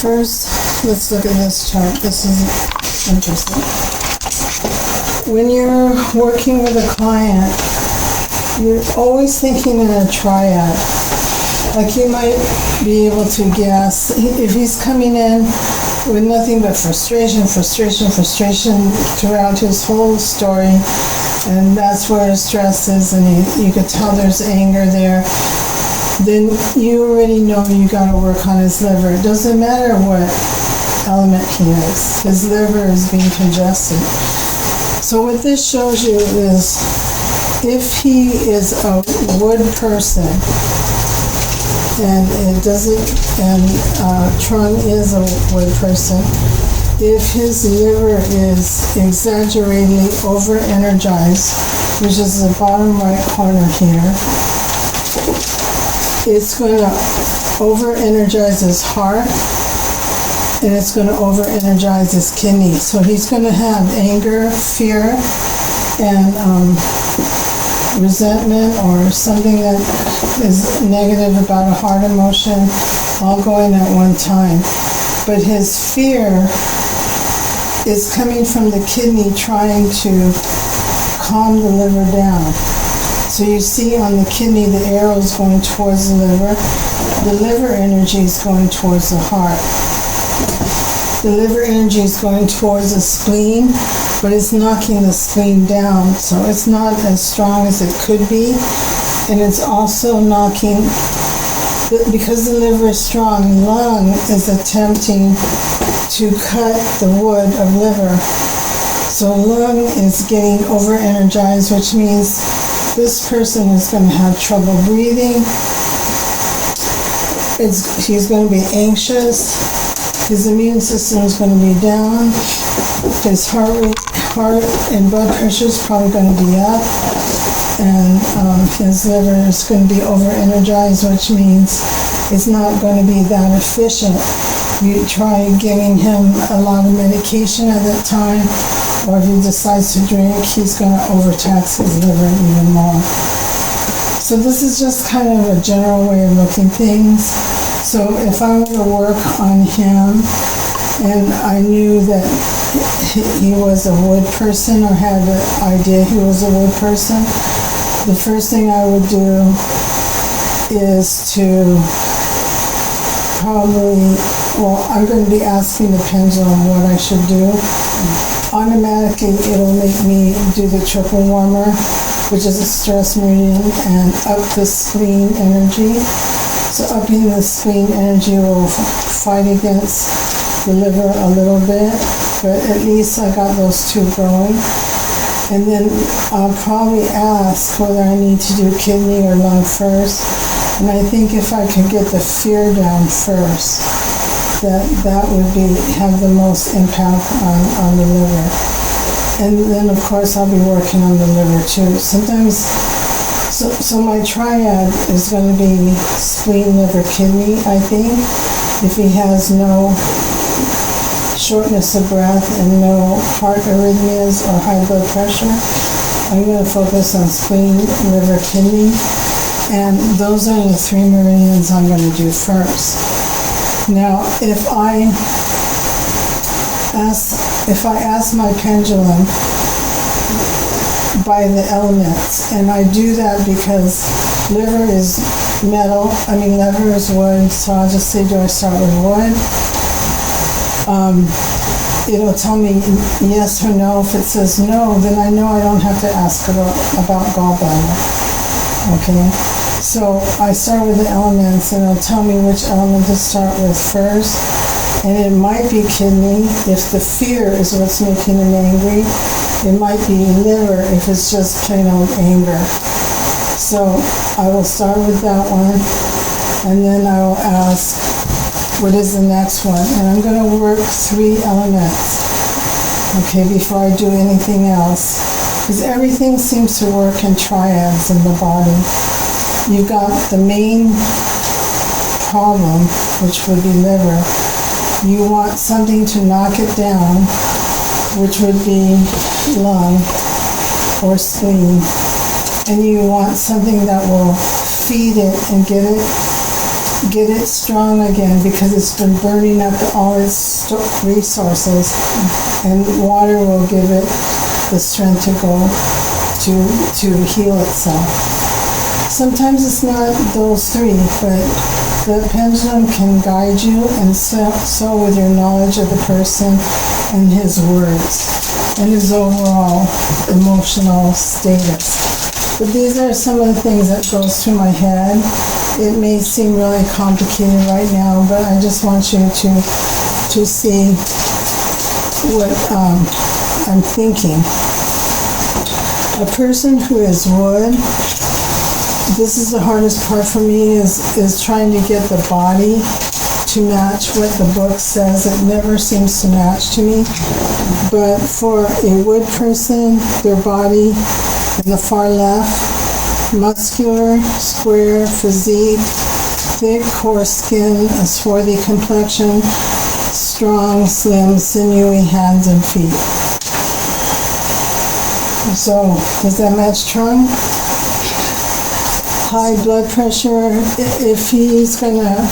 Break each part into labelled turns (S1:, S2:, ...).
S1: First, let's look at this chart. This is interesting. When you're working with a client, you're always thinking in a triad. Like you might be able to guess if he's coming in with nothing but frustration throughout his whole story, and that's where his stress is, and you could tell there's anger there, then you already know you got to work on his liver. It doesn't matter what element he is. His liver is being congested. So what this shows you is if he is a wood person, and it doesn't, and Trung is a wood person, if his liver is exaggeratedly over-energized, which is the bottom right corner here, it's going to over-energize his heart, and it's going to over-energize his kidney. So he's going to have anger, fear, and resentment, or something that is negative about a heart emotion, all going at one time. But his fear is coming from the kidney trying to calm the liver down. So you see on the kidney the arrows going towards the liver. The liver energy is going towards the heart. The liver energy is going towards the spleen, but it's knocking the spleen down, so it's not as strong as it could be. And it's also knocking, because the liver is strong, lung is attempting to cut the wood of liver. So lung is getting over-energized, which means this person is going to have trouble breathing. He's going to be anxious. His immune system is going to be down. His heart and blood pressure is probably going to be up. And his liver is going to be over-energized, which means it's not going to be that efficient. You try giving him a lot of medication at that time, or if he decides to drink, he's going to overtax his liver even more. So this is just kind of a general way of looking things. So if I were to work on him, and I knew that he was a wood person, or had the idea he was a wood person, the first thing I would do is to probably, I'm going to be asking the pendulum what I should do. Automatically, it'll make me do the triple warmer, which is a stress meridian, and up the spleen energy. So upping the spleen energy will fight against the liver a little bit, but at least I got those two going. And then I'll probably ask whether I need to do kidney or lung first. And I think if I could get the fear down first, that would have the most impact on the liver. And then of course I'll be working on the liver too. Sometimes, so my triad is going to be spleen, liver, kidney, I think. If he has no shortness of breath and no heart arrhythmias or high blood pressure, I'm going to focus on spleen, liver, kidney. And those are the three meridians I'm going to do first. Now, if I ask my pendulum by the elements, and I do that because liver is metal, liver is wood, so I'll just say, do I start with wood? It'll tell me yes or no. If it says no, then I know I don't have to ask about gallbladder. Okay? So I start with the elements, and it'll tell me which element to start with first. And it might be kidney if the fear is what's making him angry. It might be liver if it's just plain old anger. So I will start with that one, and then I will ask, what is the next one? And I'm going to work three elements, okay, before I do anything else. Because everything seems to work in triads in the body. You've got the main problem, which would be liver. You want something to knock it down, which would be lung or spleen. And you want something that will feed it and get it get it strong again because it's been burning up all its resources, and water will give it the strength to go to heal itself. Sometimes it's not those three, but the pendulum can guide you, and so with your knowledge of the person and his words and his overall emotional status. But these are some of the things that goes through my head. It may seem really complicated right now, but I just want you to see what I'm thinking. A person who is wood, this is the hardest part for me, is trying to get the body to match what the book says. It never seems to match to me. But for a wood person, their body in the far left, muscular, square, physique, thick, coarse skin, a swarthy complexion, strong, slim, sinewy hands and feet. So, does that match Trung? High blood pressure, if he's going to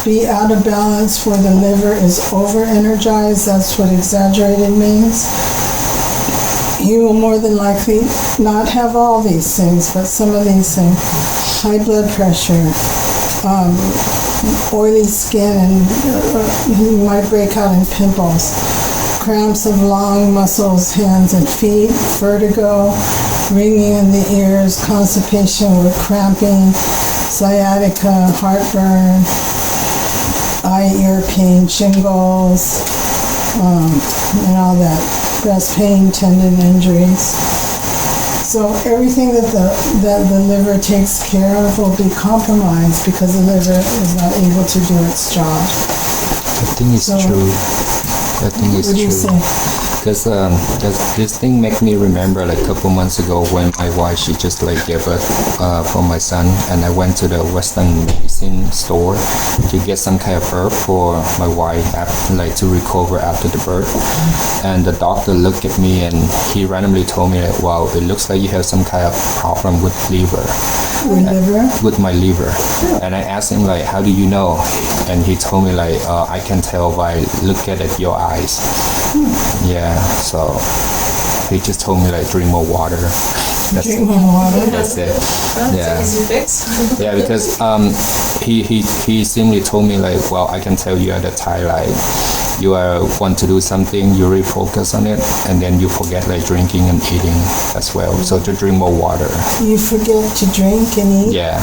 S1: be out of balance where the liver is over-energized, that's what exaggerated means. He will more than likely not have all these things, but some of these things. High blood pressure, oily skin, and he might break out in pimples. Cramps of long muscles, hands and feet, vertigo, ringing in the ears, constipation with cramping, sciatica, heartburn, eye, ear pain, shingles, and all that. Breast pain, tendon injuries. So everything that the liver takes care of will be compromised because the liver is not able to do its job.
S2: I think it's true. I think it's true. Because this thing make me remember like a couple months ago when my wife, she just like gave birth for my son, and I went to the Western medicine store to get some kind of herb for my wife like to recover after the birth. And the doctor looked at me and he randomly told me like, wow, it looks like you have some kind of problem with liver. With my liver. And I asked him like, how do you know? And he told me like, I can tell by looking at your eyes. Yeah, so he just told me like drink more water.
S1: Drink more water.
S2: That's it.
S3: That's an easy fix.
S2: Yeah, because he simply told me like, well, I can tell you at the time like you want to do something, you really focus on it, and then you forget like drinking and eating as well. So to drink more water.
S1: You forget to drink and eat?
S2: Yeah,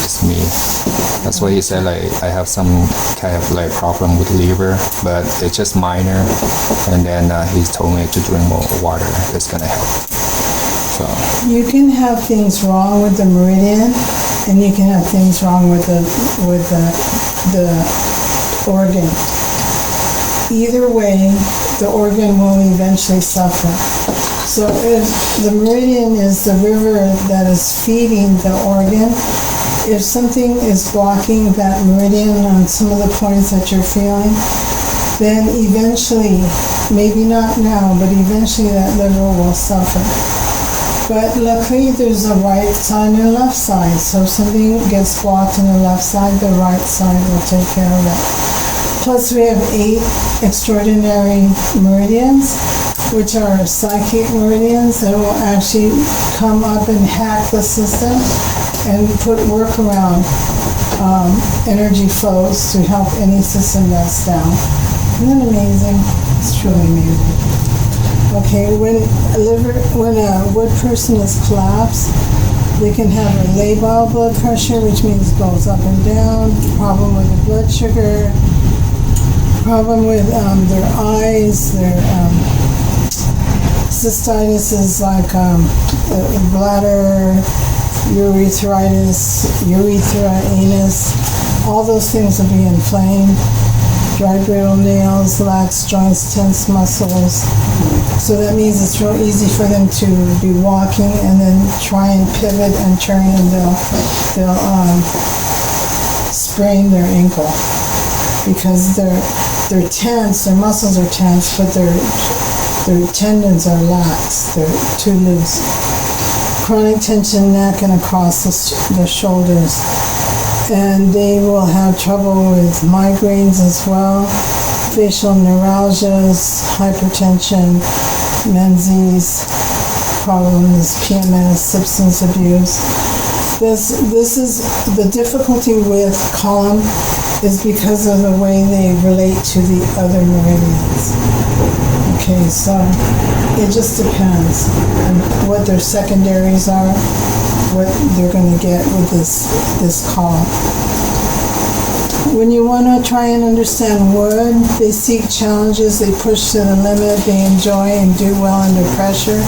S2: it's me. That's why he said like I have some kind of like problem with liver, but it's just minor. And then he told me to drink more water. It's gonna help. So
S1: you can have things wrong with the meridian, and you can have things wrong with the organ. Either way, the organ will eventually suffer. So if the meridian is the river that is feeding the organ, if something is blocking that meridian on some of the points that you're feeling, then eventually, maybe not now, but eventually that liver will suffer. But luckily there's a right side and a left side. So if something gets blocked on the left side, the right side will take care of it. Plus we have 8 extraordinary meridians, which are psychic meridians that will actually come up and hack the system and put workaround energy flows to help any system that's down. Isn't that amazing? It's truly amazing. Okay, when a wood person is collapsed, they can have a labile blood pressure, which means it goes up and down, problem with the blood sugar, problem with their eyes, their cystitis is like bladder, urethritis, urethra, anus, all those things will be inflamed. Dry brittle nails, lax joints, tense muscles. So that means it's real easy for them to be walking and then try and pivot and turn, and they'll sprain their ankle because they're tense, their muscles are tense, but their tendons are lax, they're too loose. Chronic tension neck and across the shoulders. and they will have trouble with migraines as well, facial neuralgias, hypertension, Menzies problems, PMS, substance abuse. This is the difficulty with column is because of the way they relate to the other meridians. Okay, so it just depends on what their secondaries are, what they're going to get with this column. When you want to try and understand wood, they seek challenges, they push to the limit, they enjoy and do well under pressure.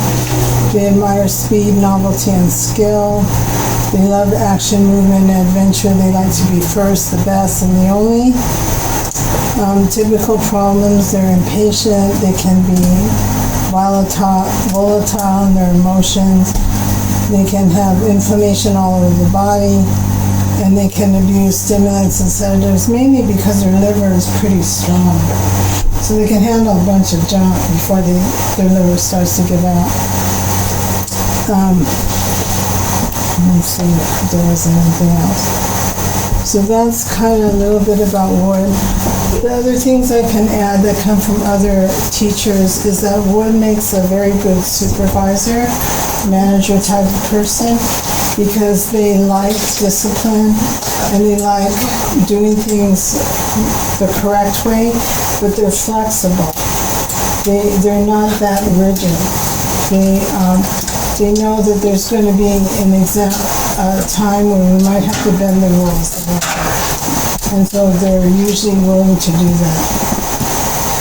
S1: They admire speed, novelty, and skill. They love action, movement, and adventure. They like to be first, the best, and the only. Typical problems, they're impatient, they can be volatile in their emotions, they can have inflammation all over the body, and they can abuse stimulants and sedatives, mainly because their liver is pretty strong. So they can handle a bunch of junk before their liver starts to give out. Let me see if there was anything else. So that's kind of a little bit about wood. The other things I can add that come from other teachers is that wood makes a very good supervisor, manager type of person, because they like discipline and they like doing things the correct way, but they're flexible. They're not that rigid. They know that there's going to be an time when we might have to bend the rules a little bit. And so they're usually willing to do that.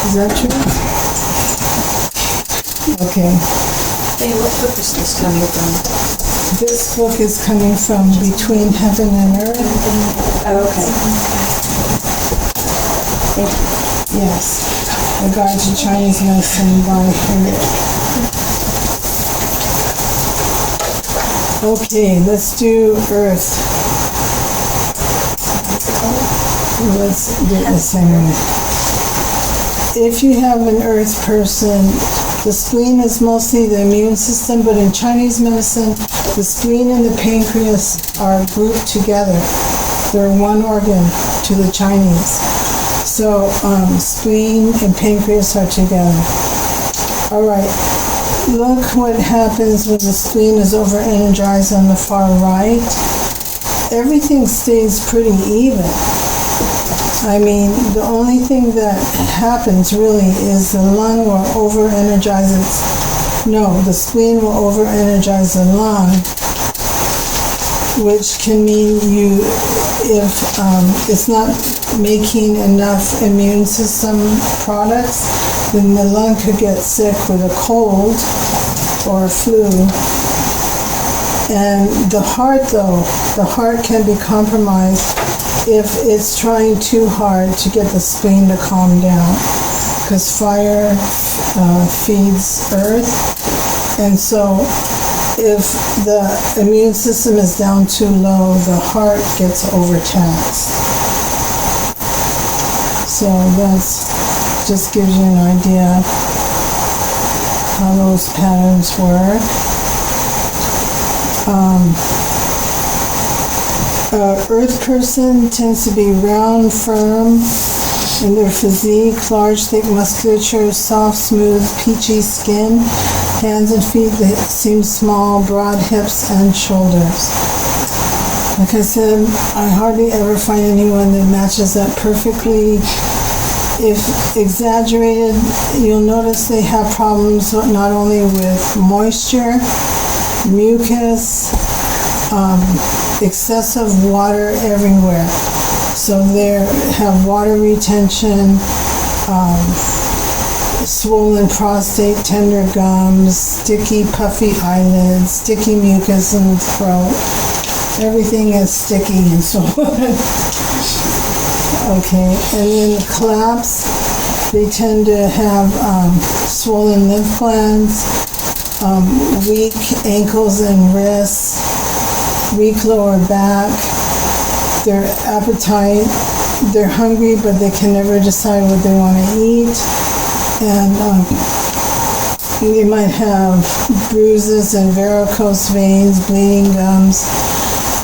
S1: Is that true? Okay.
S3: Hey, what book is this coming from?
S1: This book is coming from Between Heaven and Earth.
S3: Oh, okay. Thank you.
S1: Yes. A Guide to Chinese Medicine by Harriet. Okay, let's do Earth. Let's do it the same way. If you have an Earth person, the spleen is mostly the immune system, but in Chinese medicine, the spleen and the pancreas are grouped together. They're one organ to the Chinese. So spleen and pancreas are together. All right. Look what happens when the spleen is over-energized on the far right. Everything stays pretty even. I mean, the only thing that happens really is the lung will over-energize the spleen will over-energize the lung, which can mean if it's not making enough immune system products, then the lung could get sick with a cold or a flu. And the heart, though, the heart can be compromised if it's trying too hard to get the spleen to calm down, because fire feeds earth, and so if the immune system is down too low, the heart gets overtaxed. So that's just gives you an idea how those patterns work. Earth person tends to be round, firm in their physique, large, thick musculature, soft, smooth, peachy skin, hands and feet that seem small, broad hips and shoulders. Like I said, I hardly ever find anyone that matches that perfectly. If exaggerated, you'll notice they have problems not only with moisture, mucus, excessive water everywhere. So they have water retention, swollen prostate, tender gums, sticky, puffy eyelids, sticky mucus in the throat. Everything is sticky and so on. Okay, and then collapse, they tend to have swollen lymph glands, weak ankles and wrists, weak lower back, their appetite, they're hungry but they can never decide what they want to eat, and they might have bruises and varicose veins, bleeding gums,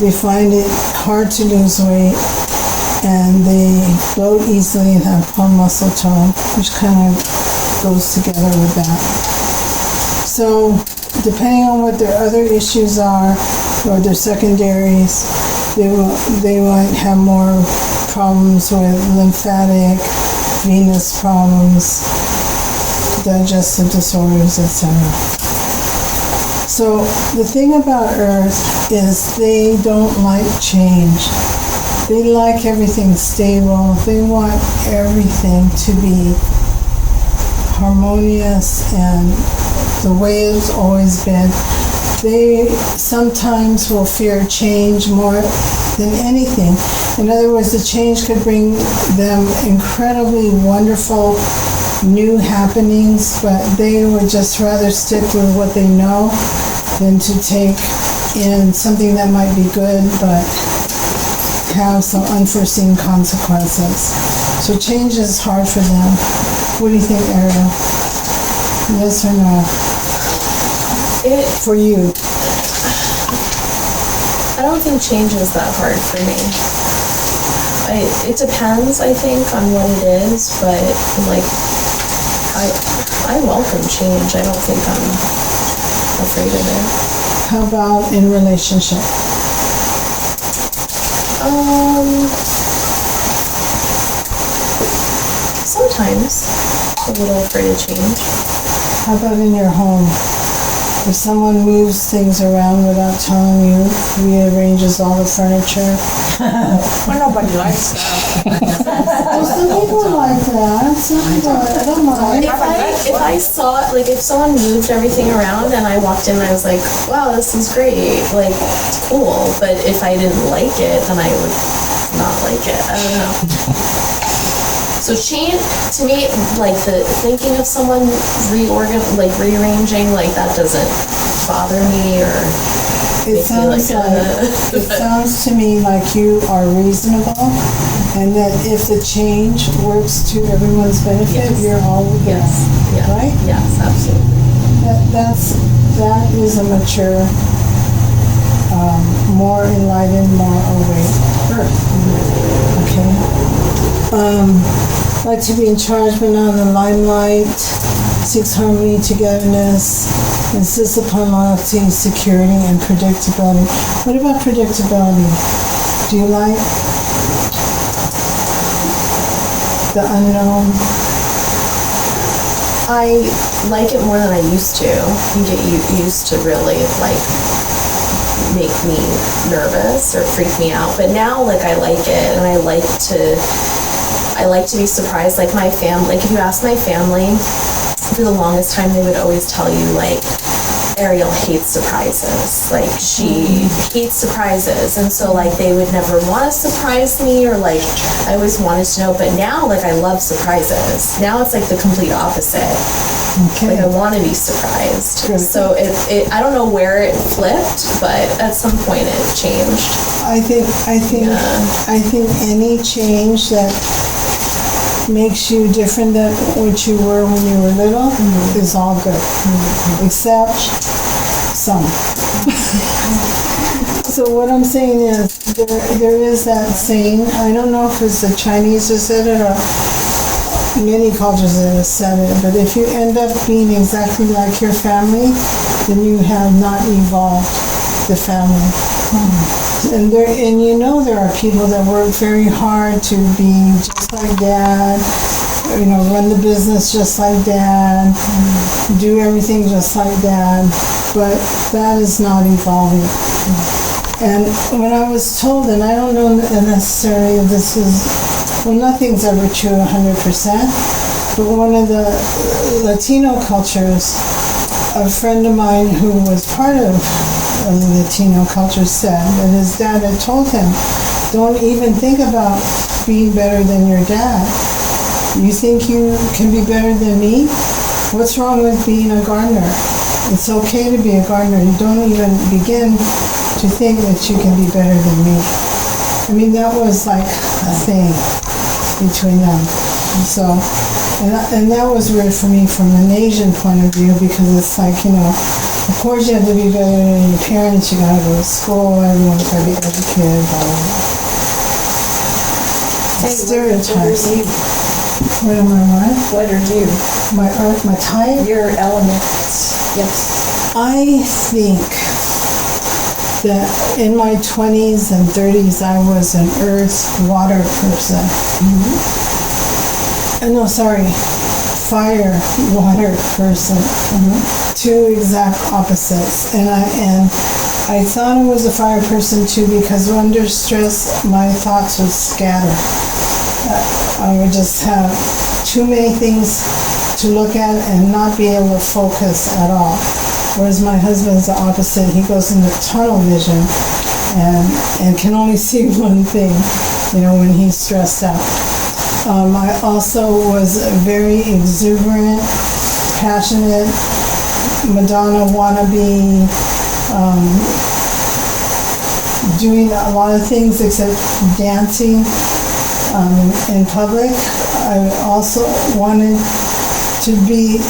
S1: they find it hard to lose weight, and they bloat easily and have poor muscle tone, which kind of goes together with that. So, depending on what their other issues are, or their secondaries, they might have more problems with lymphatic, venous problems, digestive disorders, etc. So the thing about Earth is they don't like change. They like everything stable. They want everything to be harmonious and the way it's always been. They sometimes will fear change more than anything. In other words, the change could bring them incredibly wonderful new happenings, but they would just rather stick with what they know than to take in something that might be good but have some unforeseen consequences. So change is hard for them. What do you think, Ariel? Yes or no? For you.
S4: I don't think change is that hard for me. It depends, I think, on what it is, but like, I welcome change. I don't think I'm afraid of it.
S1: How about in relationship?
S4: Sometimes a little afraid of change.
S1: How about in your home? If someone moves things around without telling you, rearranges all the furniture.
S3: Well, nobody likes that.
S1: Some people like that. Some people, I don't mind.
S4: If I saw, like, if someone moved everything around and I walked in and I was like, wow, this is great, like, it's cool, but if I didn't like it, then I would not like it. I don't know. So change, to me, like, the thinking of someone rearranging, like, that doesn't bother me or
S1: It sounds it sounds to me like you are reasonable, and that if the change works to everyone's benefit,
S4: Yes.
S1: you're all with it.
S4: Yes, yeah.
S1: Right?
S4: Yes, absolutely.
S1: That is a mature, more enlightened, more awake Earth. Okay. Like to be in charge but not in the limelight, seeks harmony, togetherness, insists upon loyalty, security, and predictability. What about predictability? Do you like the unknown?
S4: I like it more than I used to. You get used to really, like, make me nervous or freak me out. But now, like, I like it, and I like to be surprised. Like, my family, like, if you ask my family, for the longest time, they would always tell you, like, Ariel hates surprises. Like, she hates surprises. And so, like, they would never want to surprise me, or, like, I always wanted to know. But now, like, I love surprises. Now it's, like, the complete opposite.
S1: Okay.
S4: Like, I want to be surprised.
S1: Good.
S4: So it I don't know where it flipped, but at some point it changed.
S1: I think any change that makes you different than what you were when you were little is all good, except some. So what I'm saying is, there is that saying, I don't know if it's the Chinese who said it or many cultures that have said it, but if you end up being exactly like your family, then you have not evolved the family. And you know there are people that work very hard to be just like Dad, run the business just like Dad, do everything just like Dad, but that is not evolving. And when I was told, and I don't know necessarily if this is, well, nothing's ever true 100%, but one of the Latino cultures, a friend of mine who was part of the Latino culture said that his dad had told him, don't even think about being better than your dad. You think you can be better than me? What's wrong with being a gardener? It's okay to be a gardener. You don't even begin to think that you can be better than me. I mean, that was like a thing between them. And so, and that was weird for me from an Asian point of view, because it's like, Of course, you have to be better than your parents. You gotta go to school. Everyone's gotta be educated. Blah, blah, blah. Stereotypes. What am I?
S3: What are you?
S1: My type?
S3: Your elements. Yes.
S1: I think that in my 20s and 30s, I was an earth water person. No, sorry, fire water person. Two exact opposites. And I thought I was a fire person too because under stress, my thoughts would scatter. I would just have too many things to look at and not be able to focus at all. Whereas my husband's the opposite. He goes into tunnel vision and can only see one thing, when he's stressed out. I also was very exuberant, passionate, Madonna wannabe, doing a lot of things except dancing in public. I also wanted to be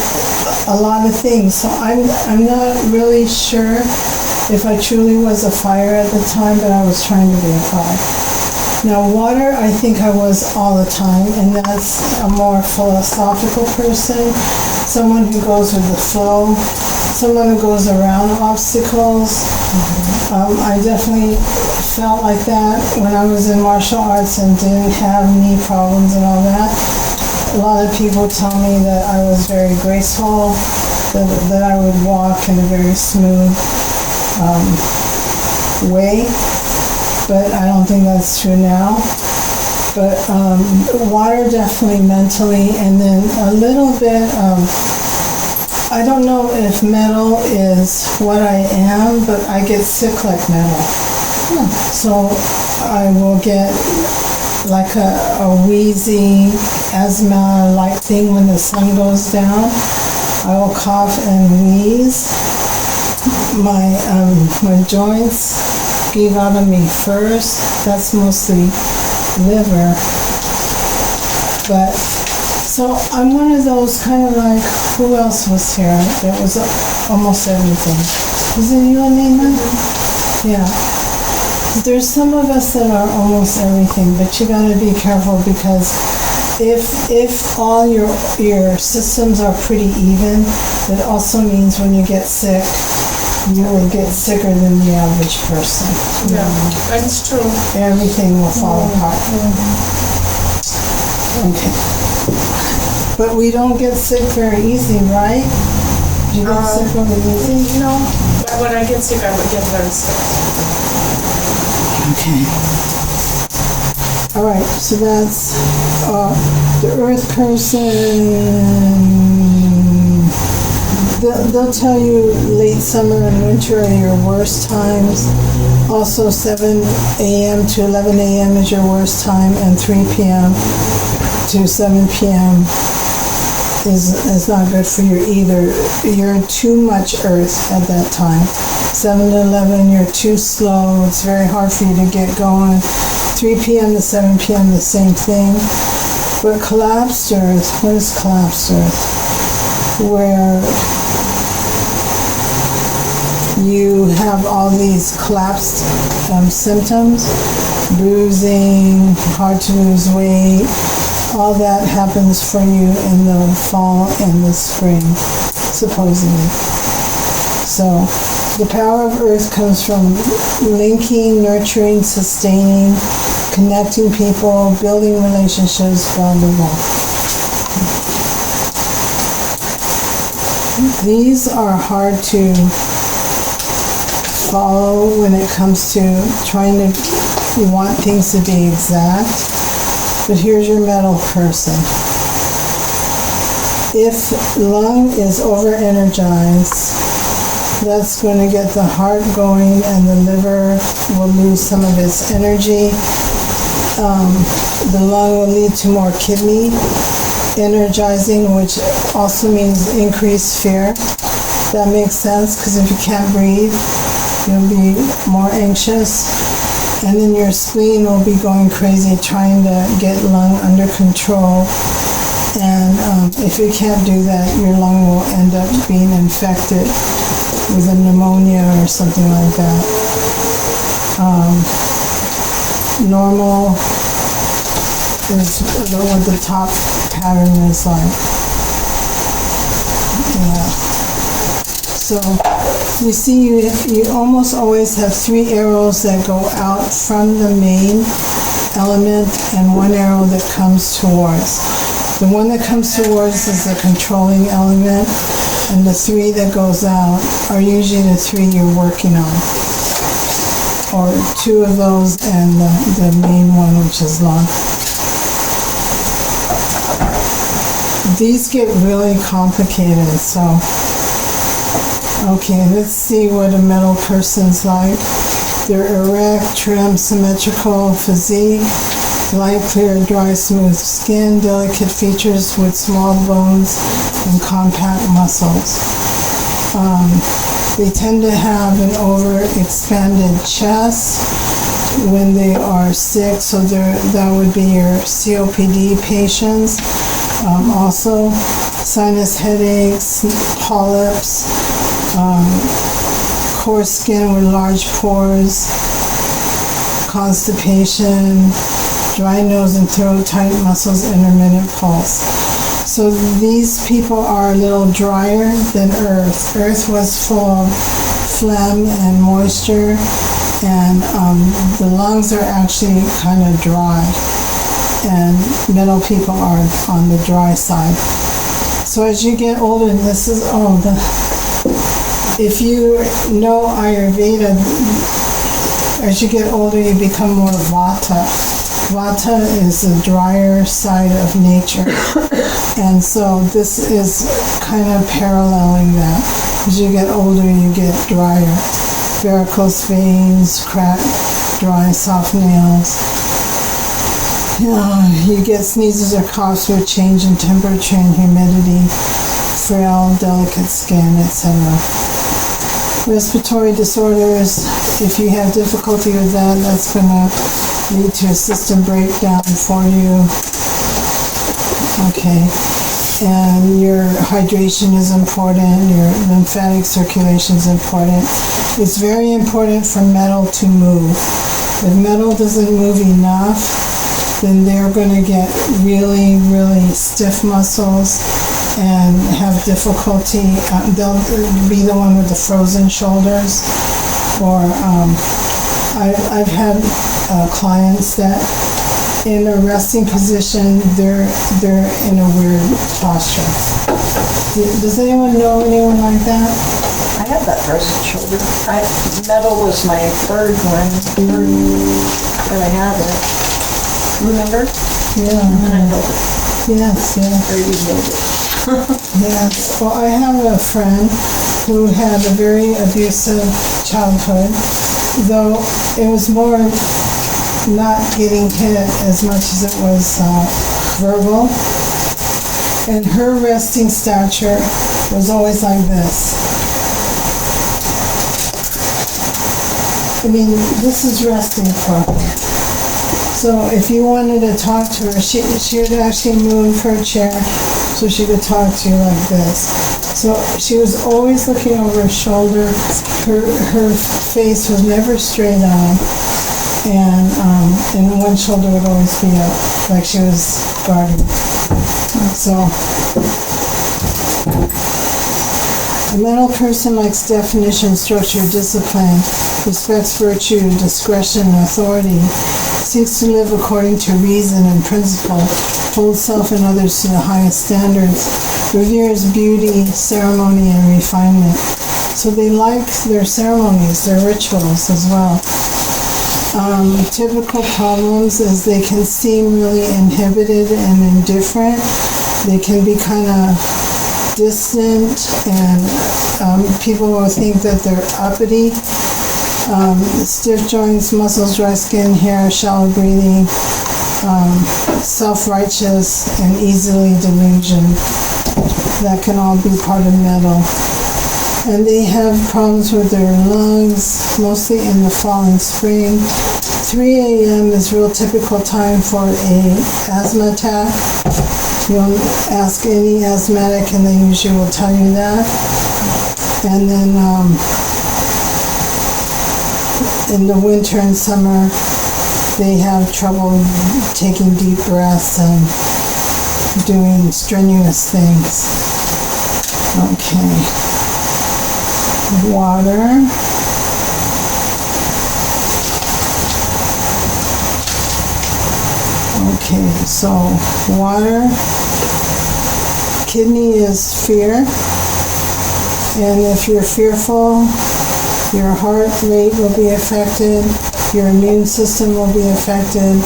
S1: a lot of things. So I'm not really sure if I truly was a fire at the time, but I was trying to be a fire. Now water, I think I was all the time, and that's a more philosophical person, someone who goes with the flow, someone who goes around obstacles. I definitely felt like that when I was in martial arts and didn't have knee problems and all that. A lot of people tell me that I was very graceful, that I would walk in a very smooth way, but I don't think that's true now. But water definitely mentally, and then a little bit of, I don't know if metal is what I am, but I get sick like metal. So I will get like a wheezy asthma-like thing when the sun goes down. I will cough and wheeze. My joints give out of me first. That's mostly liver. But so I'm one of those kind of like, who else was here? That was almost everything. Was it you, Alina? Yeah. There's some of us that are almost everything, but you gotta be careful because if all your systems are pretty even, it also means when you get sick, you will get sicker than the average person.
S3: Yeah, that's true.
S1: Everything will fall apart. Okay. But we don't get sick very easy, right? Do you get sick really easy?
S3: No, but when I get sick, I would get very sick.
S1: Okay. All right, so that's the earth person. They'll tell you late summer and winter are your worst times. Also 7 a.m. to 11 a.m. is your worst time, and 3 p.m. to 7 p.m. is not good for you either. You're too much earth at that time. 7 to 11, you're too slow. It's very hard for you to get going. 3 p.m. to 7 p.m., the same thing. But collapsed earth, what is collapsed earth? Where you have all these collapsed symptoms, bruising, hard to lose weight. All that happens for you in the fall and the spring, supposedly. So the power of earth comes from linking, nurturing, sustaining, connecting people, building relationships, blah, blah, blah. These are hard to follow when it comes to trying to want things to be exact. But here's your metal person. If lung is over-energized, that's going to get the heart going and the liver will lose some of its energy. The lung will lead to more kidney energizing, which also means increased fear. That makes sense, because if you can't breathe, you'll be more anxious. And then your spleen will be going crazy trying to get lung under control. And if you can't do that, your lung will end up being infected. with a pneumonia or something like that. Normal is what the top pattern is like. Yeah. So you see, you almost always have 3 arrows that go out from the main element and 1 arrow that comes towards. The one that comes towards is the controlling element, and the 3 that goes out are usually the 3 you're working on. Or 2 of those and the main one, which is lung. These get really complicated, so okay, let's see what a metal person's like. They're erect, trim, symmetrical physique, light, clear, dry, smooth skin, delicate features with small bones and compact muscles. They tend to have an overexpanded chest when they are sick, so that would be your COPD patients. Also, sinus headaches, polyps, coarse skin with large pores, constipation, dry nose and throat, tight muscles, intermittent pulse. So these people are a little drier than Earth. Earth was full of phlegm and moisture, and the lungs are actually kind of dry, and metal people are on the dry side. So as you get older, this is, if you know Ayurveda, as you get older, you become more Vata. Vata is the drier side of nature. And so this is kind of paralleling that. As you get older, you get drier. Varicose veins, cracked, dry, soft nails. You get sneezes or coughs with change in temperature and humidity, frail, delicate skin, etc. Respiratory disorders, if you have difficulty with that, that's going to lead to a system breakdown for you. Okay. And your hydration is important, your lymphatic circulation is important. It's very important for metal to move. If metal doesn't move enough, then they're going to get really, really stiff muscles and have difficulty. They'll be the one with the frozen shoulders. Or I've had clients that in a resting position, they're in a weird posture. Does anyone know anyone like that?
S5: I have that frozen shoulder. Metal was my third one that I had it. Remember?
S1: Yeah.
S5: And then I held it.
S1: Yes, yeah.
S5: Or you held it.
S1: Yes. Well, I have a friend who had a very abusive childhood, though it was more not getting hit as much as it was verbal. And her resting stature was always like this. I mean, this is resting for her. So if you wanted to talk to her, she would actually move her chair so she could talk to you like this. So she was always looking over her shoulder. Her face was never straight on. And one shoulder would always be up, like she was guarding. So, a mental person likes definition, structure, discipline, respects virtue, discretion, authority, seeks to live according to reason and principle, holds self and others to the highest standards, reveres beauty, ceremony, and refinement. So they like their ceremonies, their rituals as well. Typical problems is they can seem really inhibited and indifferent. They can be kind of distant, and people will think that they're uppity. Stiff joints, muscles, dry skin, hair, shallow breathing, self-righteous, and easily delusioned. That can all be part of metal. And they have problems with their lungs, mostly in the fall and spring. 3 a.m. is real typical time for an asthma attack. You'll ask any asthmatic and they usually will tell you that. And then in the winter and summer, they have trouble taking deep breaths and doing strenuous things. Okay. Water. Okay, so water. Kidney is fear. And if you're fearful, your heart rate will be affected, your immune system will be affected,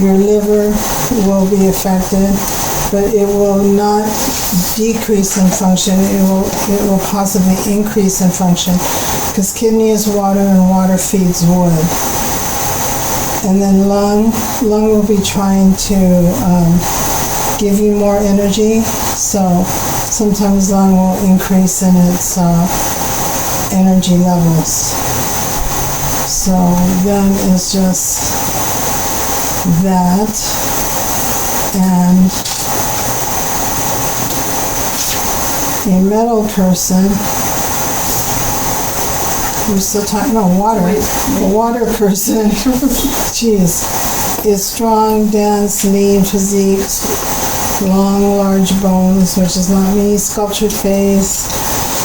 S1: your liver will be affected, but it will not decrease in function, it will possibly increase in function, because kidney is water and water feeds wood. And then lung will be trying to give you more energy, so sometimes lung will increase in its energy levels. So then it's just that, and a metal person, we're still talking, no, water. A water person, geez, is strong, dense, lean physique, long, large bones, which is not me, sculptured face,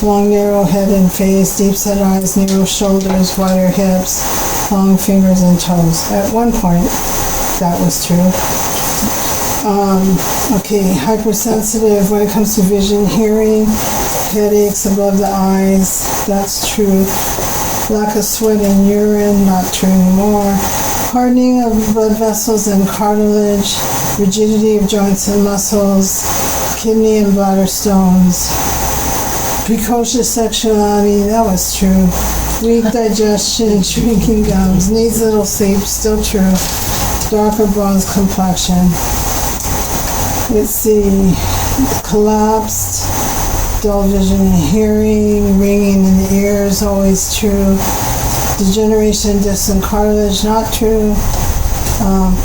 S1: long, narrow head and face, deep-set eyes, narrow shoulders, wider hips, long fingers and toes. At one point, that was true. Okay, hypersensitive when it comes to vision, hearing, headaches above the eyes, that's true. Lack of sweat and urine, not true anymore. Hardening of blood vessels and cartilage, rigidity of joints and muscles, kidney and bladder stones. Precocious sexuality, that was true. Weak digestion, shrinking gums, needs little sleep, still true. Darker bronze complexion. Let's see, collapsed, dull vision and hearing, ringing in the ears, always true. Degeneration, distant cartilage, not true.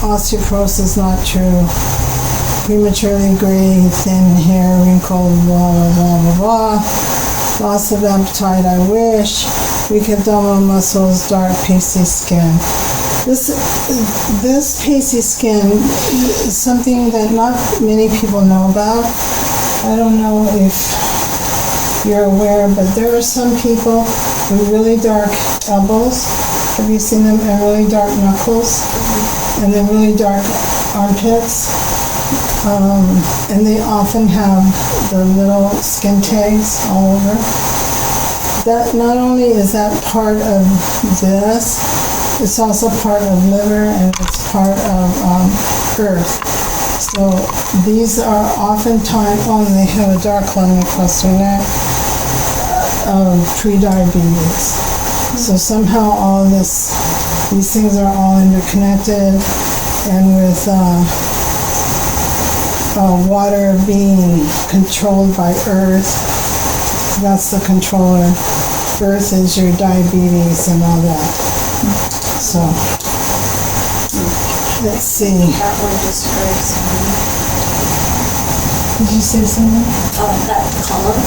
S1: Osteoporosis, not true. Prematurely gray, thin hair, wrinkled, blah, blah, blah, blah, blah. Loss of appetite, I wish. Weak abdominal muscles, dark, pasty skin. This pasty skin is something that not many people know about. I don't know if you're aware, but there are some people with really dark elbows. Have you seen them? And really dark knuckles, and then really dark armpits. And they often have the little skin tags all over. That not only is that part of this, it's also part of liver and it's part of earth. So these are oftentimes, they have a dark line across their neck of pre-diabetes. So somehow all these things are all interconnected, and with water being controlled by earth, that's the controller. Earth is your diabetes and all that. So, let's see.
S6: That one describes
S1: Did you say something?
S6: that column,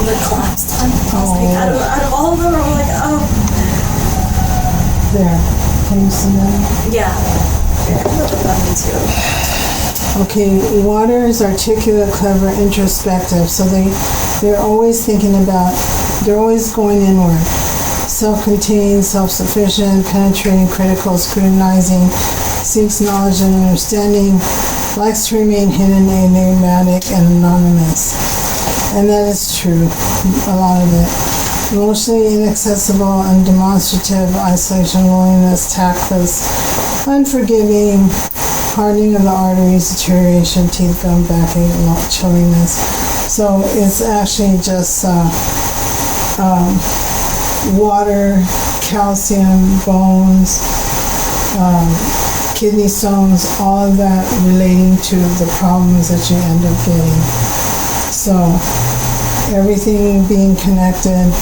S6: the collapsed one. I was like,
S1: Oh.
S6: out of all of them, I'm like, oh,
S1: There. Can you see that?
S6: yeah. That one too.
S1: Okay, water is articulate, clever, introspective. So they're always thinking about, they're always going inward. Self-contained, self-sufficient, penetrating, critical, scrutinizing, seeks knowledge and understanding, likes to remain hidden, enigmatic, and anonymous. And that is true, a lot of it. Emotionally inaccessible, undemonstrative, isolation, loneliness, tactless, unforgiving, hardening of the arteries, deterioration, teeth, gum, backache, chilliness. So it's actually just water, calcium, bones, kidney stones, all of that relating to the problems that you end up getting. So everything being connected,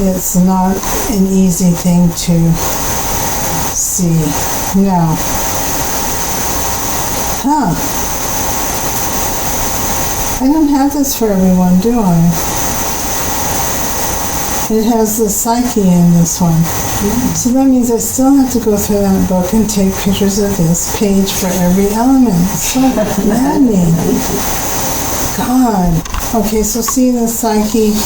S1: it's not an easy thing to see. Now, I don't have this for everyone, do I? it has the psyche in this one. So that means I still have to go through that book and take pictures of this page for every element. It's so maddening. God. Okay, so see the psyche,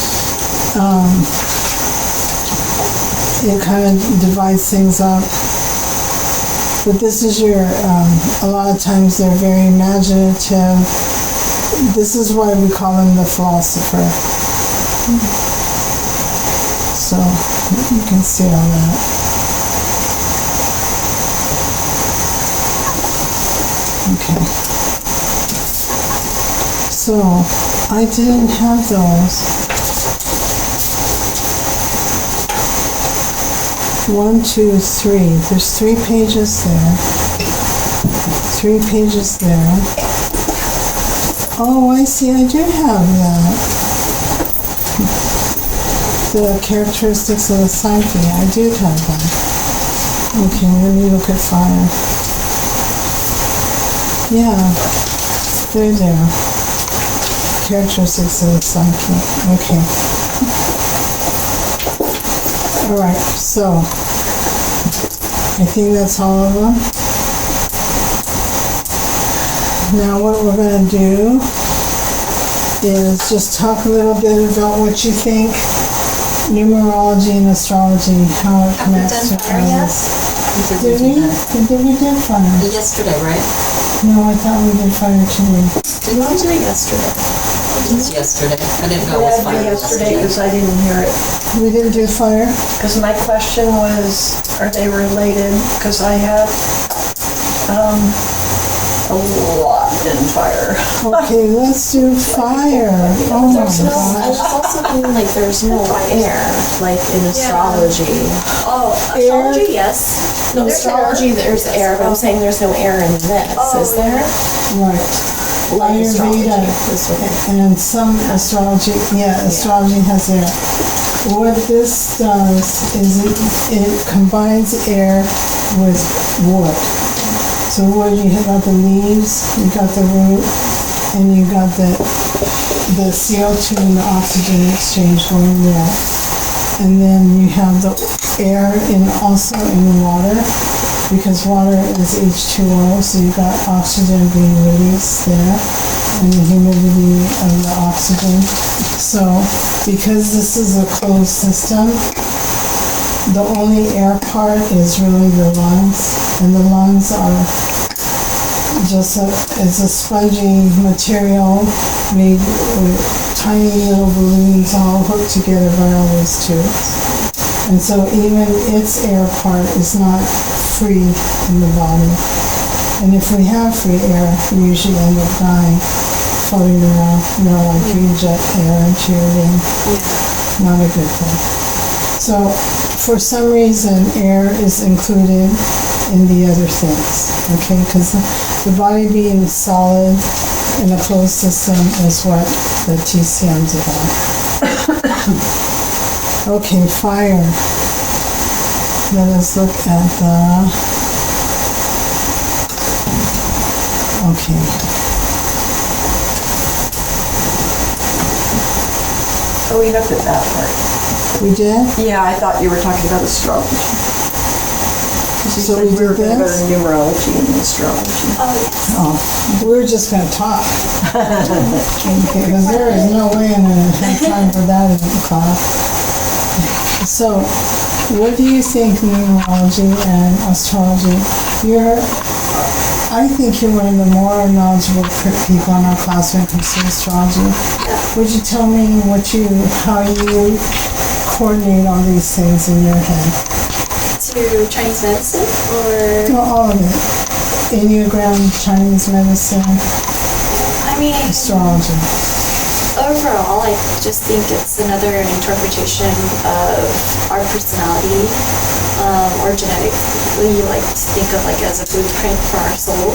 S1: it kind of divides things up. But this is your, a lot of times they're very imaginative. This is why we call him the philosopher. So you can see all that. Okay. So I didn't have those. 1, 2, 3. There's 3 pages there. 3 pages there. Oh, I see. I do have that. The characteristics of the psyche. I do have that. Okay, let me look at fire. Yeah, they're there. Characteristics of the psyche. Okay. All right, so I think that's all of them. Now what we're going to do is just talk a little bit about what you think numerology and astrology, how it connects to us. Did we? We did fire.
S7: Yesterday, right?
S1: No, I thought we did fire today.
S7: Did we do it yesterday? It was yesterday. I didn't know it was
S5: Yeah,
S7: fire
S5: yesterday because I didn't hear it.
S1: We didn't do fire?
S5: Because my question was, are they related? Because I have a lot in fire.
S1: Okay, let's do fire. Oh my
S4: I was
S1: gosh.
S4: also thinking like there's no air, like in astrology.
S6: Oh, astrology, yes.
S4: No,
S6: There's
S4: astrology there's air, but I'm saying there's no air in this, is there?
S1: Right.
S4: Like astrology.
S1: Ayurveda
S4: This one.
S1: and some astrology, astrology has air. What this does is it combines air with wood. So wood, you got the leaves, you got the root, and you got the CO2 and the oxygen exchange going there. And then you have the air also in the water, because water is H2O, so you got oxygen being released there, and the humidity of the oxygen. So because this is a closed system, the only air part is really the lungs, and the lungs are just it's a spongy material made with tiny little balloons all hooked together by all these tubes. And so even its air part is not free in the body. And if we have free air, we usually end up dying, floating around, like you inject air into your vein. Not a good thing. So for some reason, air is included in the other things, okay? Because the body being solid in a closed system is what the TCM's about. Okay, fire. Let us look at the... Okay.
S5: Oh, we looked at that part.
S1: We did?
S5: Yeah, I thought you were talking about astrology.
S1: So we did this?
S5: Numerology and astrology.
S1: Oh, we were just gonna talk. Okay, because there is no way I'm gonna have time for that in the class. So, what do you think numerology and astrology? I think you're one of the more knowledgeable people in our class when it comes to astrology. Would you tell me how you coordinate all these things in your head?
S6: To Chinese medicine or?
S1: No, all of it. Enneagram, Chinese medicine,
S6: I mean,
S1: astrology.
S6: overall, I just think it's another interpretation of our personality or genetic. We like to think of like as a blueprint for our soul.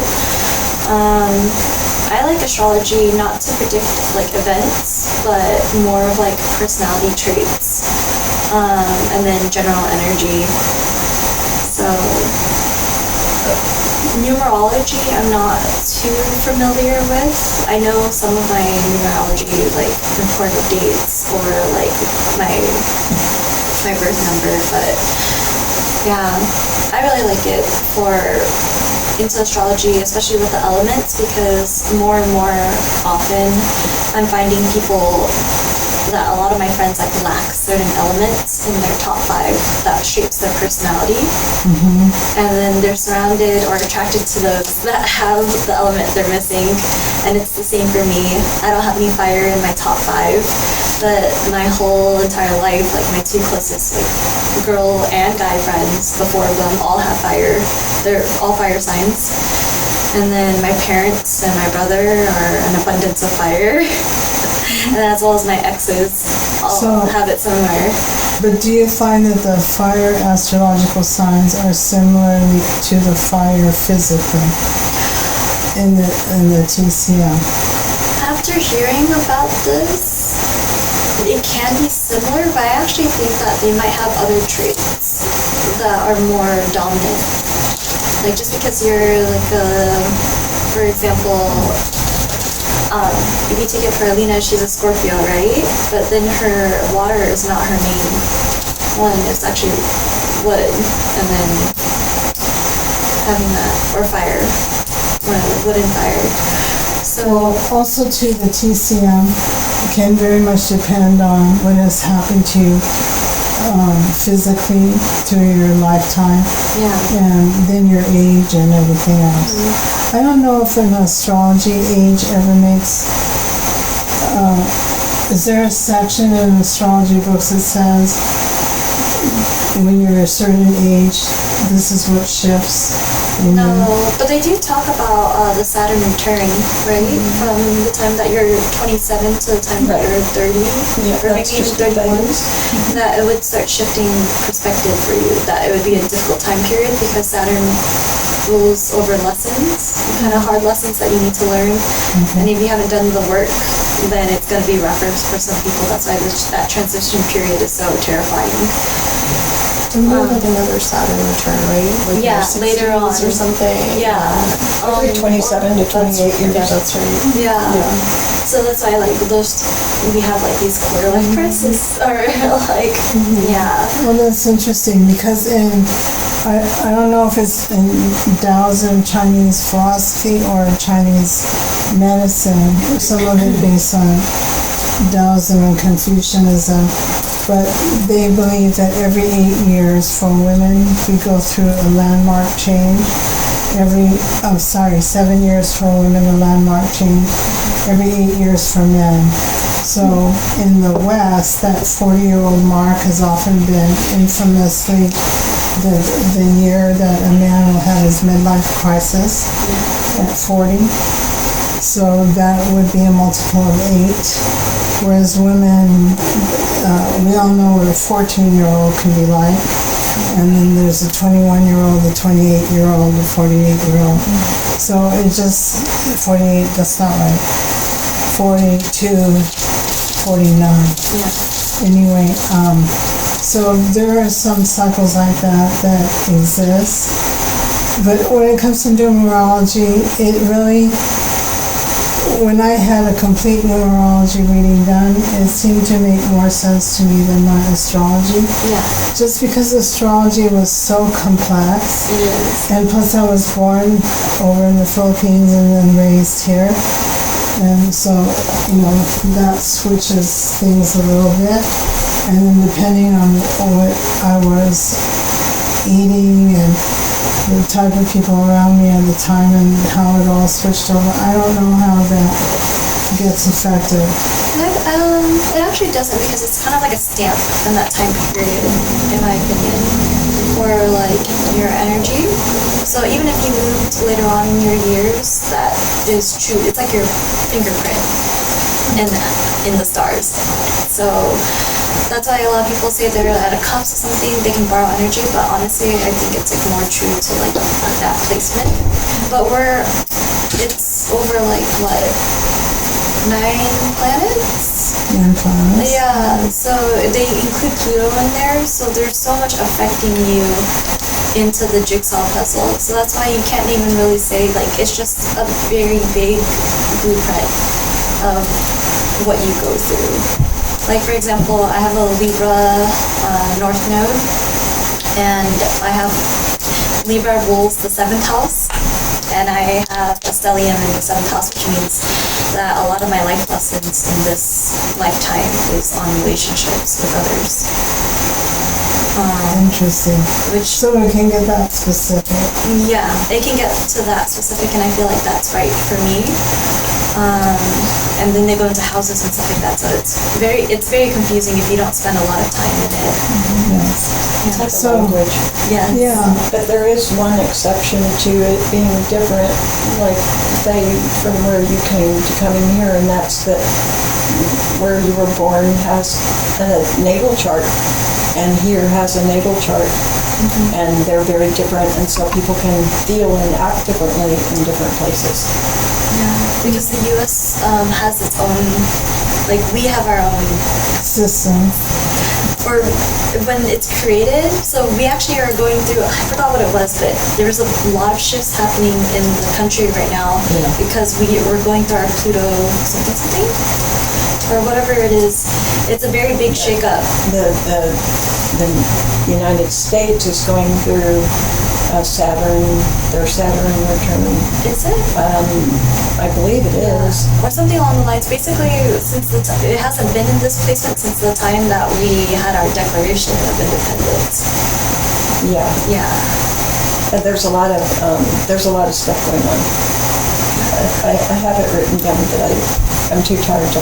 S6: I like astrology not to predict like events, but more of like personality traits, and then general energy. So numerology, I'm not too familiar with. I know some of my numerology, like recorded dates or like my birth number, but yeah, I really like it for into astrology, especially with the elements, because more and more often I'm finding people that a lot of my friends like lack certain elements in their top 5 that shapes their personality, and then they're surrounded or attracted to those that have the element they're missing. And it's the same for me. I don't have any fire in my top 5, but my whole entire life, like my 2 closest like girl and guy friends, the 4 of them all have fire. They're all fire signs. And then my parents and my brother are an abundance of fire. And as well as my exes all have it somewhere.
S1: But do you find that the fire astrological signs are similarly to the fire physically in the TCM?
S6: After hearing about this, it can be similar, but I actually think that they might have other traits that are more dominant. Like just because you're like for example, if you take it for Alina, she's a Scorpio, right? But then her water is not her main one. It's actually wood, and then having that, or fire, wood and fire. So
S1: also to the TCM can very much depend on what has happened to you physically through your lifetime, and then your age and everything else. I don't know if an astrology age ever makes, is there a section in astrology books that says when you're a certain age, this is what shifts?
S6: No, but they do talk about the Saturn return, right? From the time that you're 27 to the time that you're 30, or maybe even 31, that it would start shifting perspective for you, that it would be a difficult time period because Saturn rules over lessons, kind of hard lessons that you need to learn. And if you haven't done the work, then it's going to be rougher for some people. That's why that transition period is so terrifying.
S4: Like another Saturn return, right? Like
S6: later on
S4: or something.
S5: Probably 27 to 28 years.
S4: That's right.
S6: Yeah. So that's why like those we have like these quarter life crises or like
S1: Well, that's interesting because I don't know if it's in Taoism, Chinese philosophy, or Chinese medicine. Some of it based on Taoism and Confucianism. But they believe that every 8 years for women, we go through a landmark change. 7 years for women, a landmark change. Every 8 years for men. So in the West, that 40-year-old mark has often been infamously the year that a man will have his midlife crisis at 40. So that would be a multiple of 8. Whereas women, we all know what a 14-year-old can be like. And then there's a 21-year-old, the 28-year-old, the 48-year-old. So it just, 48, that's not right. 42, 49. Anyway, so there are some cycles like that exist. But when it comes to numerology, it really, when I had a complete numerology reading done, it seemed to make more sense to me than my astrology. Just because astrology was so complex. And plus I was born over in the Philippines and then raised here. And so, that switches things a little bit. And then depending on what I was eating and the type of people around me at the time and how it all switched over, I don't know how that gets affected.
S6: It actually doesn't, because it's kind of like a stamp in that time period, in my opinion, or like your energy. So even if you moved later on in your years, that is true. It's like your fingerprint in the stars. So that's why a lot of people say they're at a cusp of something, they can borrow energy, but honestly, I think it's like more true to like that placement. But it's over like what, 9 planets?
S1: 9 planets.
S6: Yeah, so they include Pluto in there, so there's so much affecting you into the jigsaw puzzle. So that's why you can't even really say, like, it's just a very big blueprint of what you go through. Like, for example, I have a Libra North Node, and I have Libra rules the 7th house, and I have a stellium in the 7th house, which means that a lot of my life lessons in this lifetime is on relationships with others.
S1: Interesting.
S6: Which,
S1: So we can get that specific.
S6: yeah, it can get to that specific, and I feel like that's right for me. And then they go into houses and stuff like that, so it's very confusing if you don't spend a lot of time in it.
S5: It's like a
S1: So-
S5: language.
S6: Yeah.
S1: Yeah.
S5: But there is one exception to it being different, like say from where you came to coming here, and that's that where you were born has a natal chart, and here has a natal chart, and they're very different, and so people can feel and act differently in different places.
S6: Yeah, because the U.S. Has its own, like, we have our own,
S1: System.
S6: or when it's created, so we actually are going through, I forgot what it was, but there's a lot of shifts happening in the country right now,
S5: Yeah.
S6: because we're going through our Pluto something, or whatever it is. It's a very big shakeup.
S5: The United States is going through their Saturn return.
S6: Is it?
S5: I believe it is.
S6: Or something along the lines. Basically, since it hasn't been in this placement since the time that we had our Declaration of Independence.
S5: Yeah.
S6: Yeah.
S5: And there's a lot of stuff going on. I have it written down, but I'm too tired to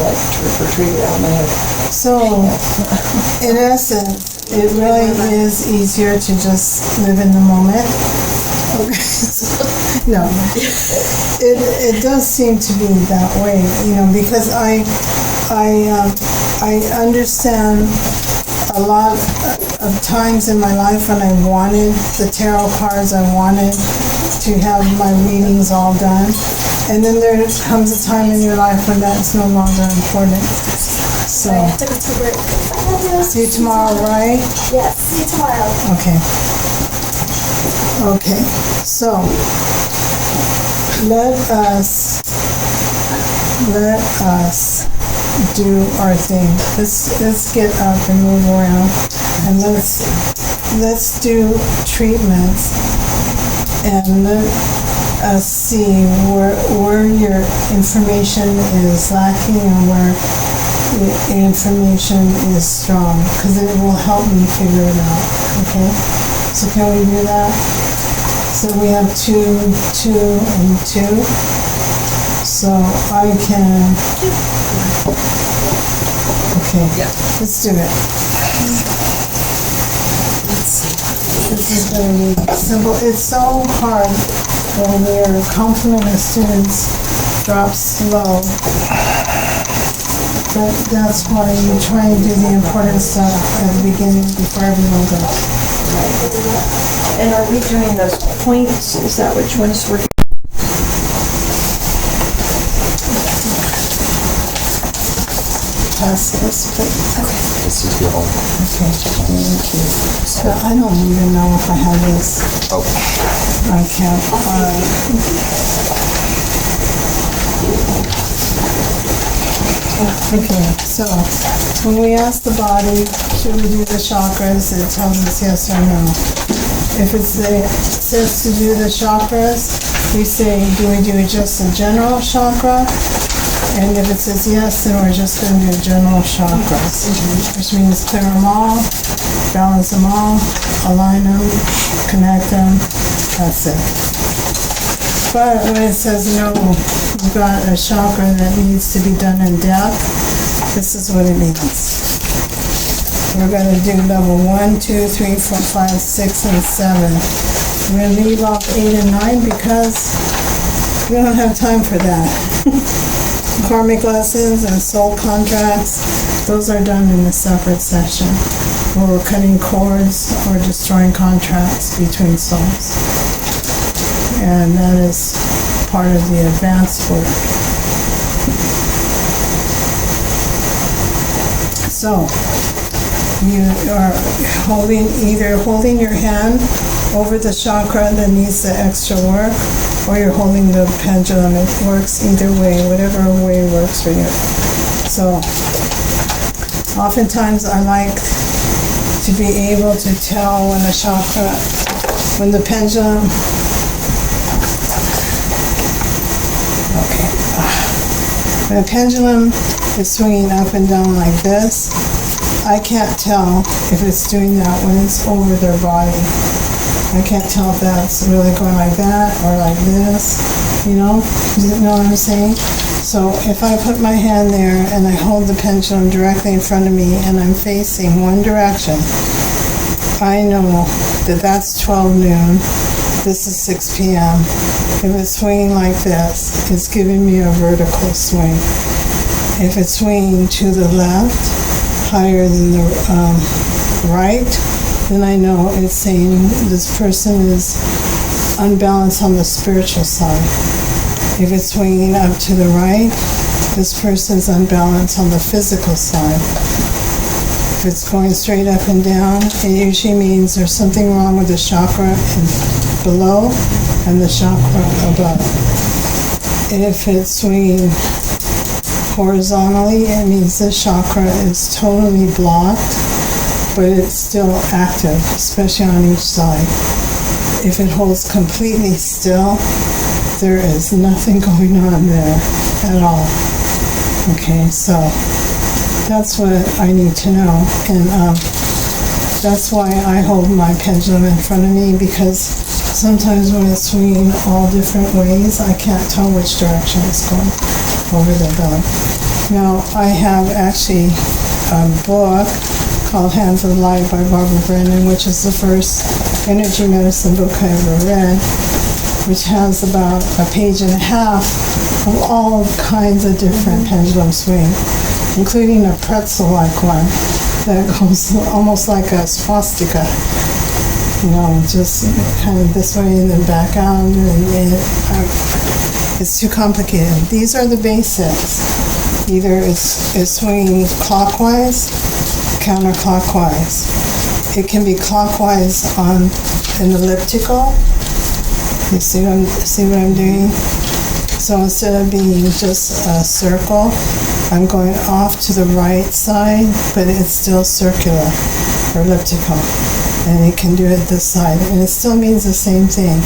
S5: retrieve it out of my head.
S1: So, in essence, it really is easier to just live in the moment. Okay. No, it does seem to be that way, because I understand a lot of times in my life when I wanted the tarot cards, I wanted to have my readings all done. And then there comes a time in your life when that's no longer important. So,
S6: I have to go to work.
S1: see you tomorrow, right?
S6: Yes, see you tomorrow.
S1: Okay. Okay, so let us do our thing. Let's get up and move around, and let's do treatments, and let us see where your information is lacking and where the information is strong, because it will help me figure it out. Okay, so can we do that? So we have 2, 2, and 2. So I can. Okay.
S7: Yeah.
S1: Let's do it.
S7: Let's see.
S1: This is going to be simple. It's so hard when your complement of students drops slow. But that's why you try and do the important stuff at the beginning before everyone goes.
S5: And are we doing those points? Is that which ones we're doing?
S1: Pass this, please.
S2: This is your home.
S1: Okay, thank you. So I don't even know if I have this.
S2: Oh,
S1: I can't. Okay, so when we ask the body, should we do the chakras, it tells us yes or no. If it says to do the chakras, we say, do we do just a general chakra? And if it says yes, then we're just going to do general chakras, which means clear them all, balance them all, align them, connect them, that's it. But when it says no, you've got a chakra that needs to be done in depth, this is what it means. We're going to do level 1, 2, 3, 4, 5, 6, and 7. We're going to leave off 8 and 9 because we don't have time for that. Karmic lessons and soul contracts, those are done in a separate session where we're cutting cords or destroying contracts between souls. And that is part of the advanced work. So, You are either holding your hand over the chakra that needs the extra work, or you're holding the pendulum. It works either way, whatever way works for you. So, oftentimes I like to be able to tell when the pendulum, when the pendulum is swinging up and down like this, I can't tell if it's doing that when it's over their body. I can't tell if that's really going like that or like this, you know? You know what I'm saying? So if I put my hand there and I hold the pendulum directly in front of me and I'm facing one direction, I know that that's 12 noon, this is 6 p.m. If it's swinging like this, it's giving me a vertical swing. If it's swinging to the left, higher than the right, then I know it's saying this person is unbalanced on the spiritual side. If it's swinging up to the right, this person's unbalanced on the physical side. If it's going straight up and down, it usually means there's something wrong with the chakra below and the chakra above. If it's swinging horizontally, it means the chakra is totally blocked, but it's still active, especially on each side. If it holds completely still, there is nothing going on there at all. Okay, so that's what I need to know. And that's why I hold my pendulum in front of me, because sometimes when it's swinging all different ways, I can't tell which direction it's going over the belly. Now, I have actually a book called Hands of Light by Barbara Brennan, which is the first energy medicine book I ever read, which has about a page and a half of all kinds of different pendulum swing, including a pretzel-like one that goes almost like a swastika. You know, just kind of this way and then back out, and it's too complicated. These are the basics. Either it's swinging clockwise, counterclockwise. It can be clockwise on an elliptical. You see what I'm doing? So instead of being just a circle, I'm going off to the right side, but it's still circular or elliptical. And it can do it this side. And it still means the same thing,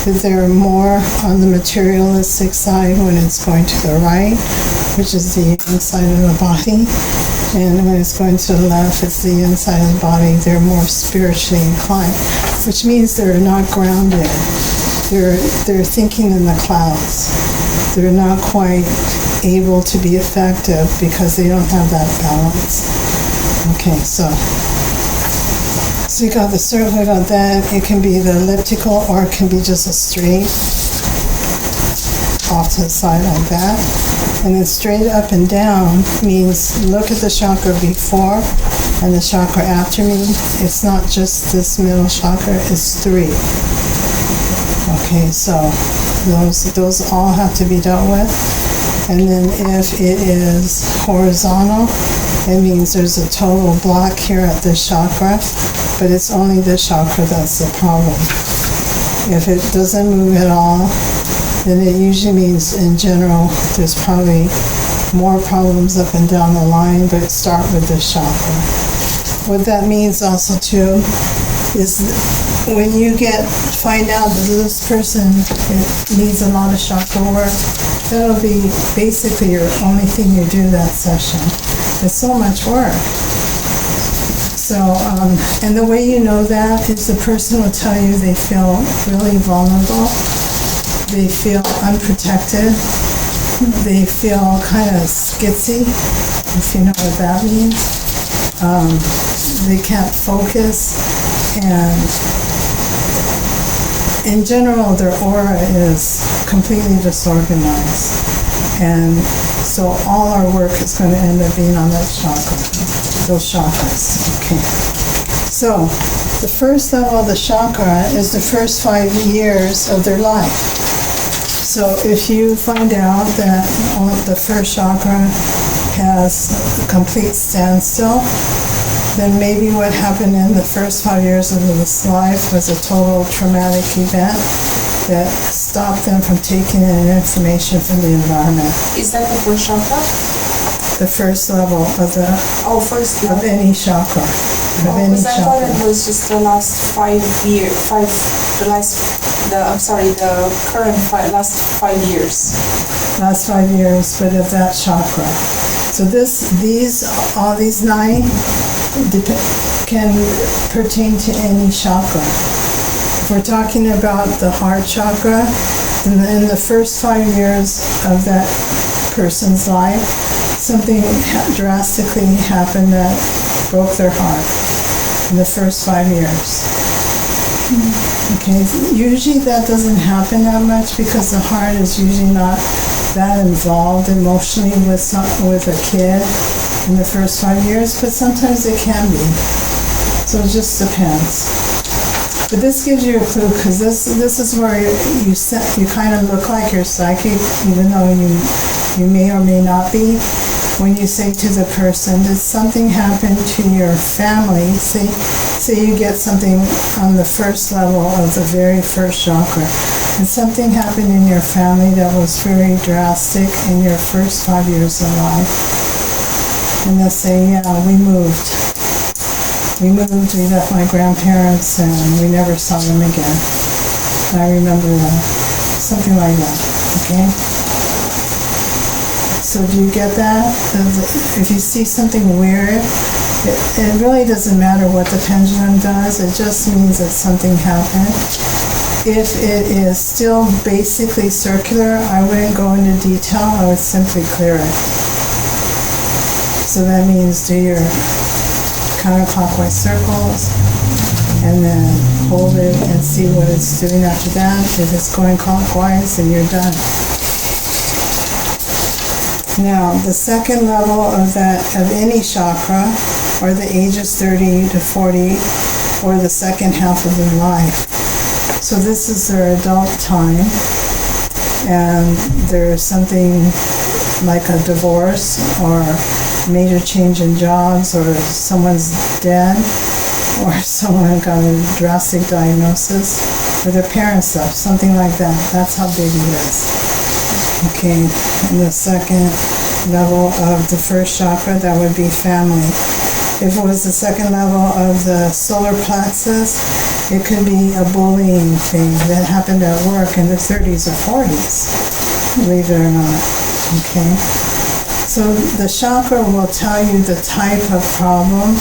S1: that they're more on the materialistic side when it's going to the right, which is the inside of the body. And when it's going to the left, it's the inside of the body. They're more spiritually inclined, which means they're not grounded. They're thinking in the clouds. They're not quite able to be effective because they don't have that balance. Okay, so you got the circle, you got that. It can be the elliptical, or it can be just a straight off to the side like that. And then straight up and down means look at the chakra before and the chakra after me. It's not just this middle chakra, it's 3. Okay, so those all have to be dealt with. And then if it is horizontal, it means there's a total block here at this chakra, but it's only this chakra that's the problem. If it doesn't move at all, then it usually means in general there's probably more problems up and down the line, but start with this chakra. What that means also too is when you find out that this person needs a lot of chakra work, that'll be basically your only thing you do that session. It's so much work. So, and the way you know that is the person will tell you they feel really vulnerable. They feel unprotected. They feel kind of skitsy, if you know what that means. They can't focus, and in general, their aura is completely disorganized. And so all our work is going to end up being on that chakra, those chakras. Okay. So the first level of the chakra is the first 5 years of their life. So if you find out that the first chakra has a complete standstill, then maybe what happened in the first 5 years of this life was a total traumatic event that stopped them from taking in information from the environment.
S3: Is that the first chakra?
S1: The first level of
S3: First
S1: of
S3: level.
S1: any chakra. Of any
S3: Because I thought it
S1: chakra.
S3: was just the last 5 years, the current last 5 years.
S1: Last 5 years, but of that chakra. So all these 9 can pertain to any chakra. If we're talking about the heart chakra, then in the first 5 years of that person's life, something drastically happened that broke their heart in the first 5 years. Okay, usually that doesn't happen that much because the heart is usually not that involved emotionally with a kid in the first 5 years, but sometimes it can be. So it just depends. But this gives you a clue because this is where you kind of look like you're psychic, even though you may or may not be. When you say to the person, did something happen to your family? Say you get something on the first level of the very first chakra, and something happened in your family that was very drastic in your first 5 years of life. And they'll say, yeah, we moved. We left my grandparents, and we never saw them again. I remember that. Something like that, okay? So do you get that? If you see something weird, it really doesn't matter what the pendulum does. It just means that something happened. If it is still basically circular, I wouldn't go into detail. I would simply clear it. So that means do your counterclockwise circles and then hold it and see what it's doing after that. If it's going clockwise, then you're done. Now, the second level of any chakra are the ages 30 to 40 or the second half of their life. So this is their adult time, and there's something like a divorce or major change in jobs, or someone's dead, or someone got a drastic diagnosis, or their parents stuff, something like that. That's how big it is. Okay, and the second level of the first chakra, that would be family. If it was the second level of the solar plexus, it could be a bullying thing that happened at work in the 30s or 40s, believe it or not. Okay? So the chakra will tell you the type of problem,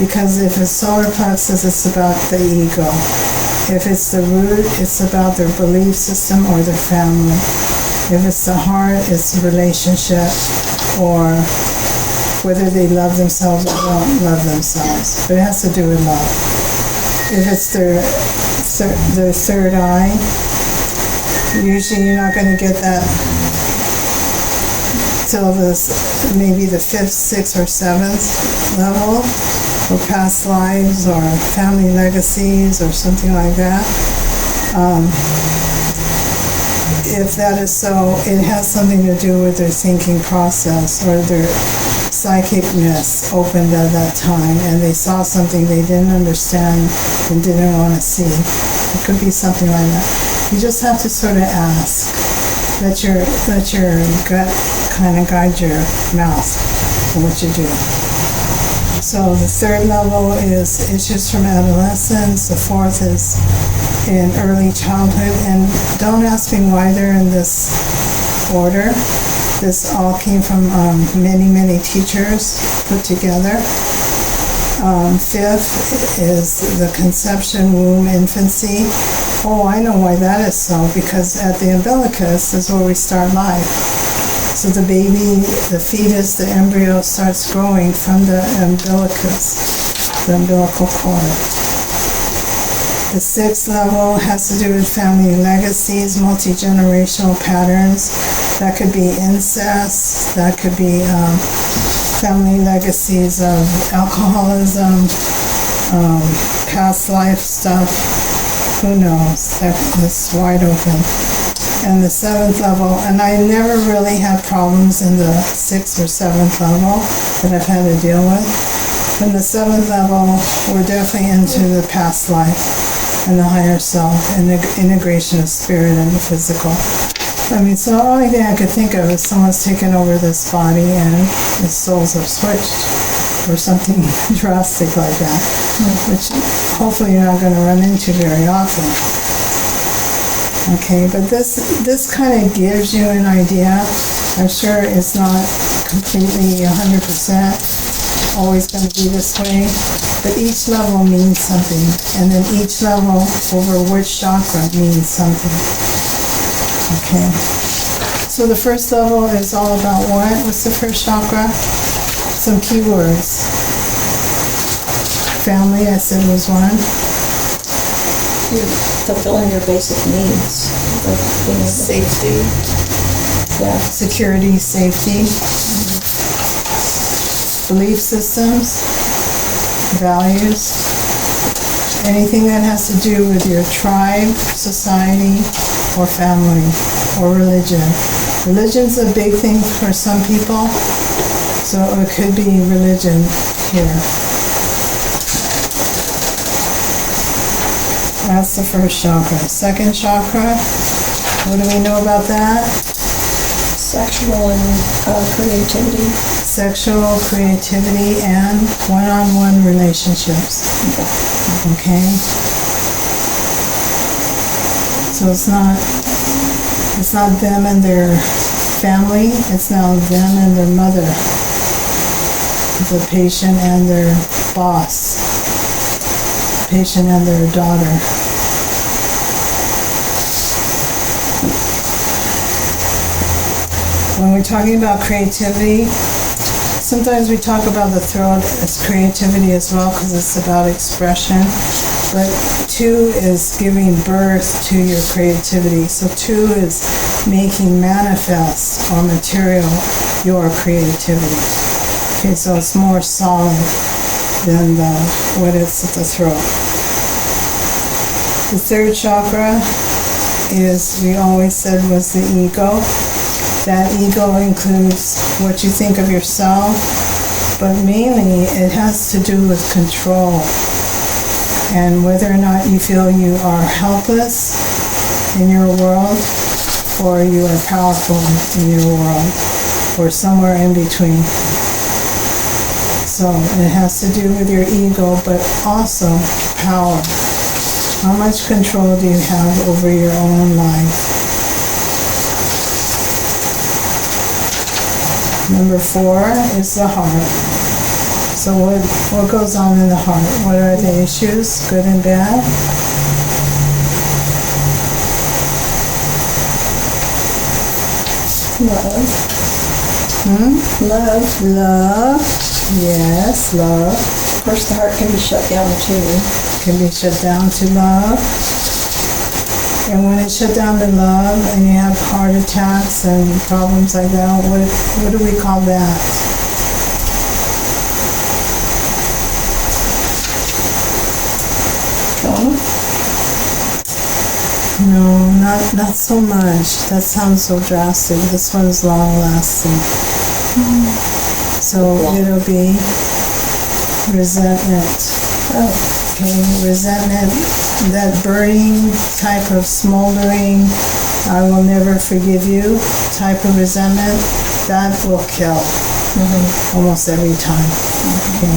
S1: because if it's solar plexus, it's about the ego. If it's the root, it's about their belief system or their family. If it's the heart, it's the relationship, or whether they love themselves or don't love themselves. But it has to do with love. If it's their third eye, usually you're not going to get that till maybe the 5th, 6th, or 7th level, or past lives, or family legacies, or something like that. If that is so, it has something to do with their thinking process, or their psychicness opened at that time, and they saw something they didn't understand and didn't want to see. It could be something like that. You just have to sort of ask. Let your gut kind of guide your mouth for what you do. So the third level is issues from adolescence. The fourth is in early childhood. And don't ask me why they're in this order. This all came from many teachers put together. Fifth is the conception, womb, infancy. Oh, I know why that is so, because at the umbilicus is where we start life. So the baby, the fetus, the embryo starts growing from the umbilicus, the umbilical cord. The sixth level has to do with family legacies, multi-generational patterns. That could be incest, that could be family legacies of alcoholism, past life stuff. Who knows? That's wide open. And the seventh level, and I never really had problems in the 6th or 7th level that I've had to deal with. From the seventh level, we're definitely into the past life and the higher self and the integration of spirit and the physical. I mean, so the only thing I could think of is someone's taken over this body and its souls have switched or something drastic like that, which hopefully you're not going to run into very often. Okay, but this kind of gives you an idea. I'm sure it's not completely 100% always going to be this way, but each level means something, and then each level over which chakra means something. Okay, so the first level is all about what? What's the first chakra? Some keywords. Family, I said, was one.
S5: You're fulfilling your basic needs. Like being able
S3: Safety.
S5: yeah.
S1: Security, safety, belief systems, values, anything that has to do with your tribe, society, or family, or religion. Religion's a big thing for some people, so it could be religion here. That's the first chakra. Second chakra, what do we know about that?
S5: Sexual and creativity.
S1: Sexual, creativity, and one-on-one relationships. Okay? So it's not them and their family, it's now them and their mother, the patient and their boss, patient and their daughter. When we're talking about creativity, sometimes we talk about the throat as creativity as well because it's about expression, but 2 is giving birth to your creativity. So 2 is making manifest or material your creativity. Okay, so it's more solid than what is at the throat. The third chakra is, we always said, was the ego. That ego includes what you think of yourself, but mainly it has to do with control and whether or not you feel you are helpless in your world or you are powerful in your world or somewhere in between. So it has to do with your ego, but also power. How much control do you have over your own life? Number 4 is the heart. So what goes on in the heart? What are the issues, good and bad?
S5: Love. Love.
S1: Love. Yes, love.
S5: Of course, the heart can be shut down too.
S1: Can be shut down to love. And when it's shut down to love and you have heart attacks and problems like that, what do we call that?
S5: Trauma?
S1: No, not so much. That sounds so drastic. This one's long lasting. So it'll be resentment.
S5: Oh.
S1: Okay, resentment, that burning type of smoldering, I will never forgive you type of resentment, that will kill almost every time. Okay,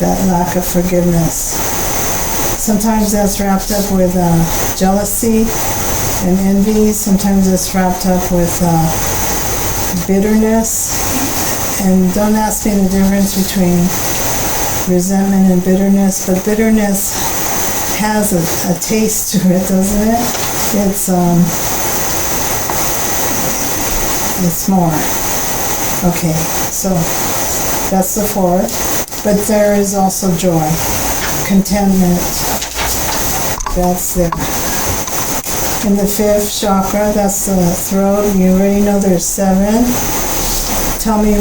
S1: that lack of forgiveness. Sometimes that's wrapped up with jealousy and envy. Sometimes it's wrapped up with bitterness. And don't ask me the difference between resentment and bitterness, but bitterness has a taste to it, doesn't it? It's more. Okay, so that's the 4th. But there is also joy, contentment. That's there. In the 5th chakra, that's the throat. You already know there's 7. Tell me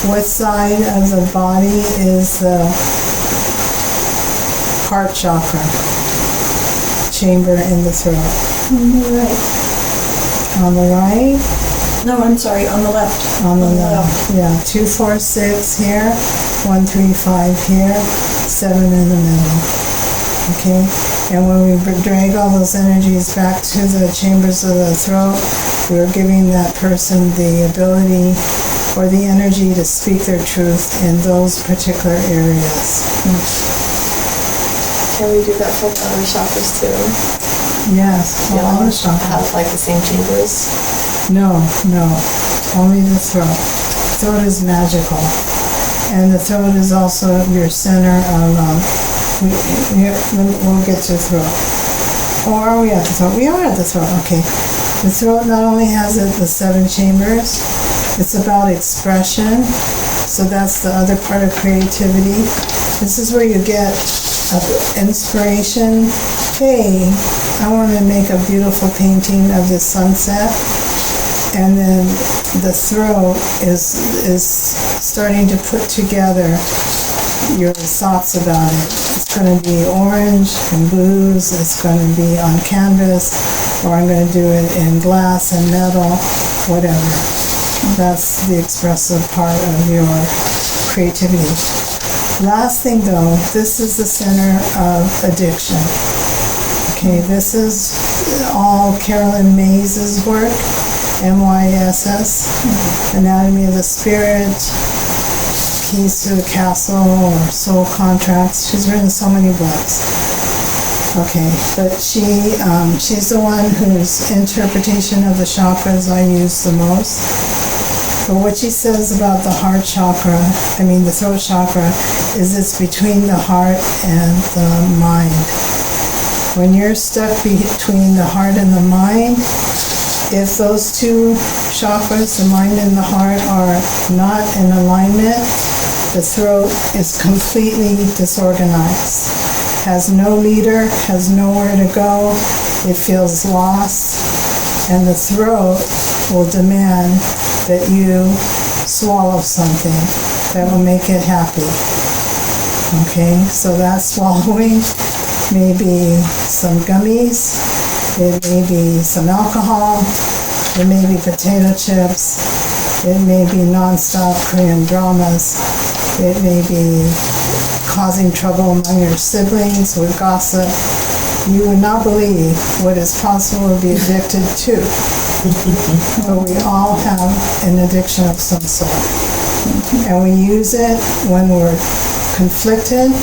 S1: what side of the body is the heart chakra chamber in the throat?
S5: Right.
S1: On the right.
S5: No, I'm sorry, on the left.
S1: On the left, yeah. 2, 4, 6 here, 1, 3, 5 here, 7 in the middle. Okay? And when we drag all those energies back to the chambers of the throat, we're giving that person the ability or the energy to speak their truth in those particular areas.
S4: Can we do that for the other chakras too?
S1: Yes, all the chakras.
S4: Have like the same chambers?
S1: No, only the throat. Throat is magical. And the throat is also your center of, we'll get to the throat. Or are we at the throat? We are at the throat, okay. The throat not only has the 7 chambers, it's about expression. So that's the other part of creativity. This is where you get inspiration. Hey, I want to make a beautiful painting of this sunset. And then the throat is starting to put together your thoughts about it. It's going to be orange and blues. It's going to be on canvas, or I'm going to do it in glass and metal, whatever. That's the expressive part of your creativity. Last thing though, this is the center of addiction. Okay, this is all Carolyn Mays' work, MYSS, Anatomy of the Spirit, Keys to the Castle, or Soul Contracts. She's written so many books. Okay, but she's the one whose interpretation of the chakras I use the most. But what she says about the heart chakra, the throat chakra, is it's between the heart and the mind. When you're stuck between the heart and the mind, if those 2 chakras, the mind and the heart, are not in alignment, the throat is completely disorganized, has no leader, has nowhere to go, it feels lost, and the throat will demand that you swallow something that will make it happy. Okay, so that swallowing may be some gummies, it may be some alcohol, it may be potato chips, it may be non-stop Korean dramas, it may be causing trouble among your siblings with gossip. You would not believe what is possible to be addicted to. But we all have an addiction of some sort. And we use it when we're conflicted.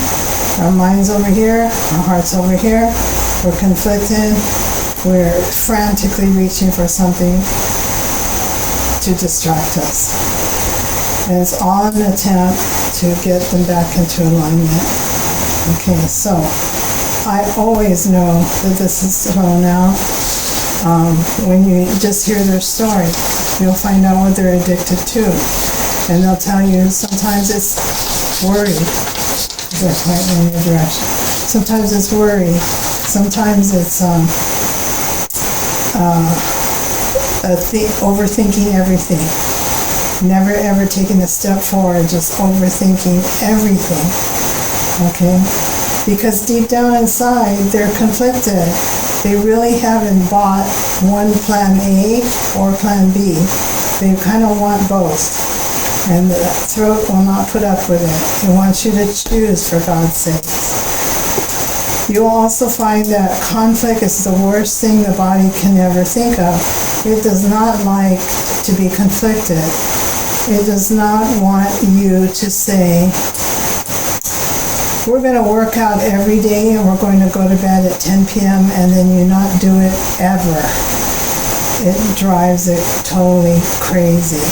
S1: Our mind's over here, our heart's over here. We're conflicted. We're frantically reaching for something to distract us. And it's all an attempt to get them back into alignment. Okay, so I always know that this is thrown out. When you just hear their story, you'll find out what they're addicted to. And they'll tell you sometimes it's worry. They're pointing in your direction. Sometimes it's worry. Sometimes it's overthinking everything. Never ever taking a step forward, just overthinking everything. Okay? Because deep down inside, they're conflicted. They really haven't bought one plan A or plan B. They kind of want both. And the throat will not put up with it. It wants you to choose, for God's sake. You'll also find that conflict is the worst thing the body can ever think of. It does not like to be conflicted. It does not want you to say, we're going to work out every day and we're going to go to bed at 10 p.m. and then you not do it ever. It drives it totally crazy.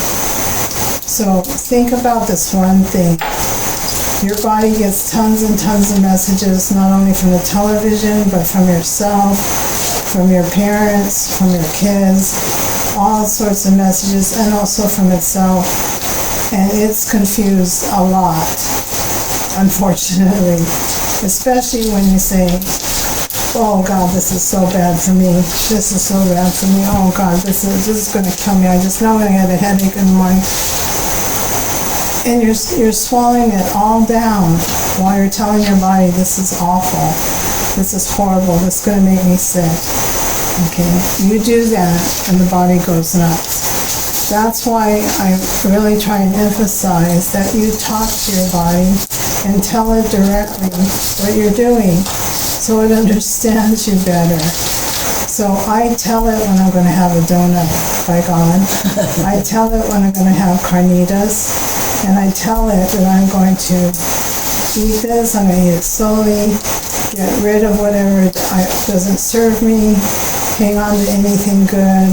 S1: So think about this one thing. Your body gets tons and tons of messages, not only from the television, but from yourself, from your parents, from your kids, all sorts of messages, and also from itself. And it's confused a lot, unfortunately, especially when you say, oh God, this is so bad for me. This is so bad for me. Oh God, this is going to kill me. I just know I'm going to get a headache in the morning. And you're swallowing it all down while you're telling your body, this is awful. This is horrible. This is going to make me sick. Okay? You do that and the body goes nuts. That's why I really try and emphasize that you talk to your body and tell it directly what you're doing so it understands you better. So I tell it when I'm going to have a donut by God. I tell it when I'm going to have carnitas. And I tell it that I'm going to eat this, I'm going to eat it slowly, get rid of whatever doesn't serve me, hang on to anything good,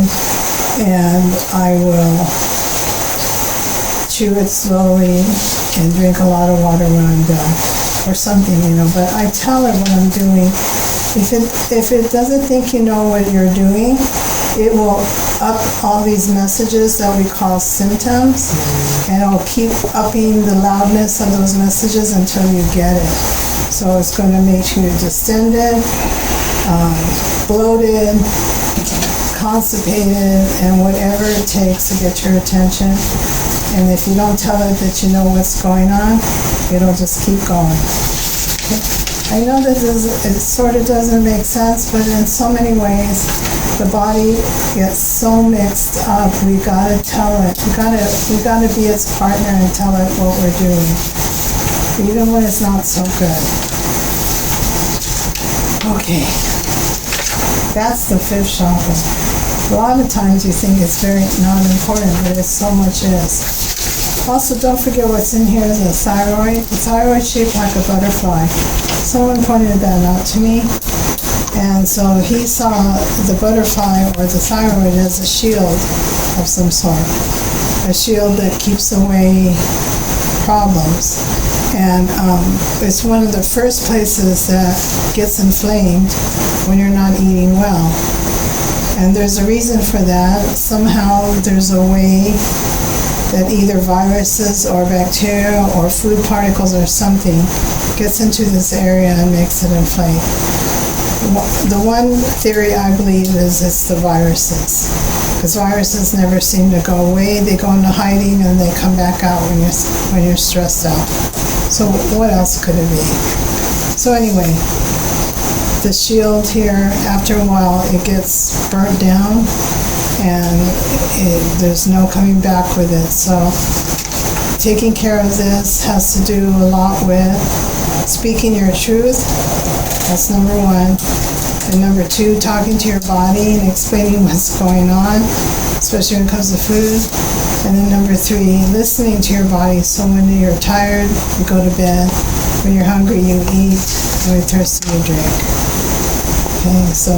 S1: and I will chew it slowly and drink a lot of water when I'm done, or something, But I tell it what I'm doing. If it doesn't think you know what you're doing, it will up all these messages that we call symptoms, and it'll keep upping the loudness of those messages until you get it. So it's going to make you distended, bloated, constipated, and whatever it takes to get your attention. And if you don't tell it that you know what's going on, it'll just keep going. Okay? I know that it sort of doesn't make sense, but in so many ways, the body gets so mixed up. We gotta tell it. We gotta be its partner and tell it what we're doing, even when it's not so good. Okay, that's the fifth chakra. A lot of times you think it's very not important, but it so much is. Also, don't forget what's in here is a thyroid. The thyroid shaped like a butterfly. Someone pointed that out to me. And so he saw the butterfly or the thyroid as a shield of some sort. A shield that keeps away problems. And it's one of the first places that gets inflamed when you're not eating well. And there's a reason for that. Somehow there's a way that either viruses or bacteria or food particles or something gets into this area and makes it inflate. The one theory I believe is it's the viruses, because viruses never seem to go away. They go into hiding and they come back out when you're stressed out. So what else could it be? So anyway, the shield here, after a while, it gets burnt down and there's no coming back with it. So taking care of this has to do a lot with speaking your truth. That's number one. And number two, talking to your body and explaining what's going on, especially when it comes to food. And then number three, listening to your body. So when you're tired, you go to bed. When you're hungry, you eat. When you're thirsty, you drink. Okay, so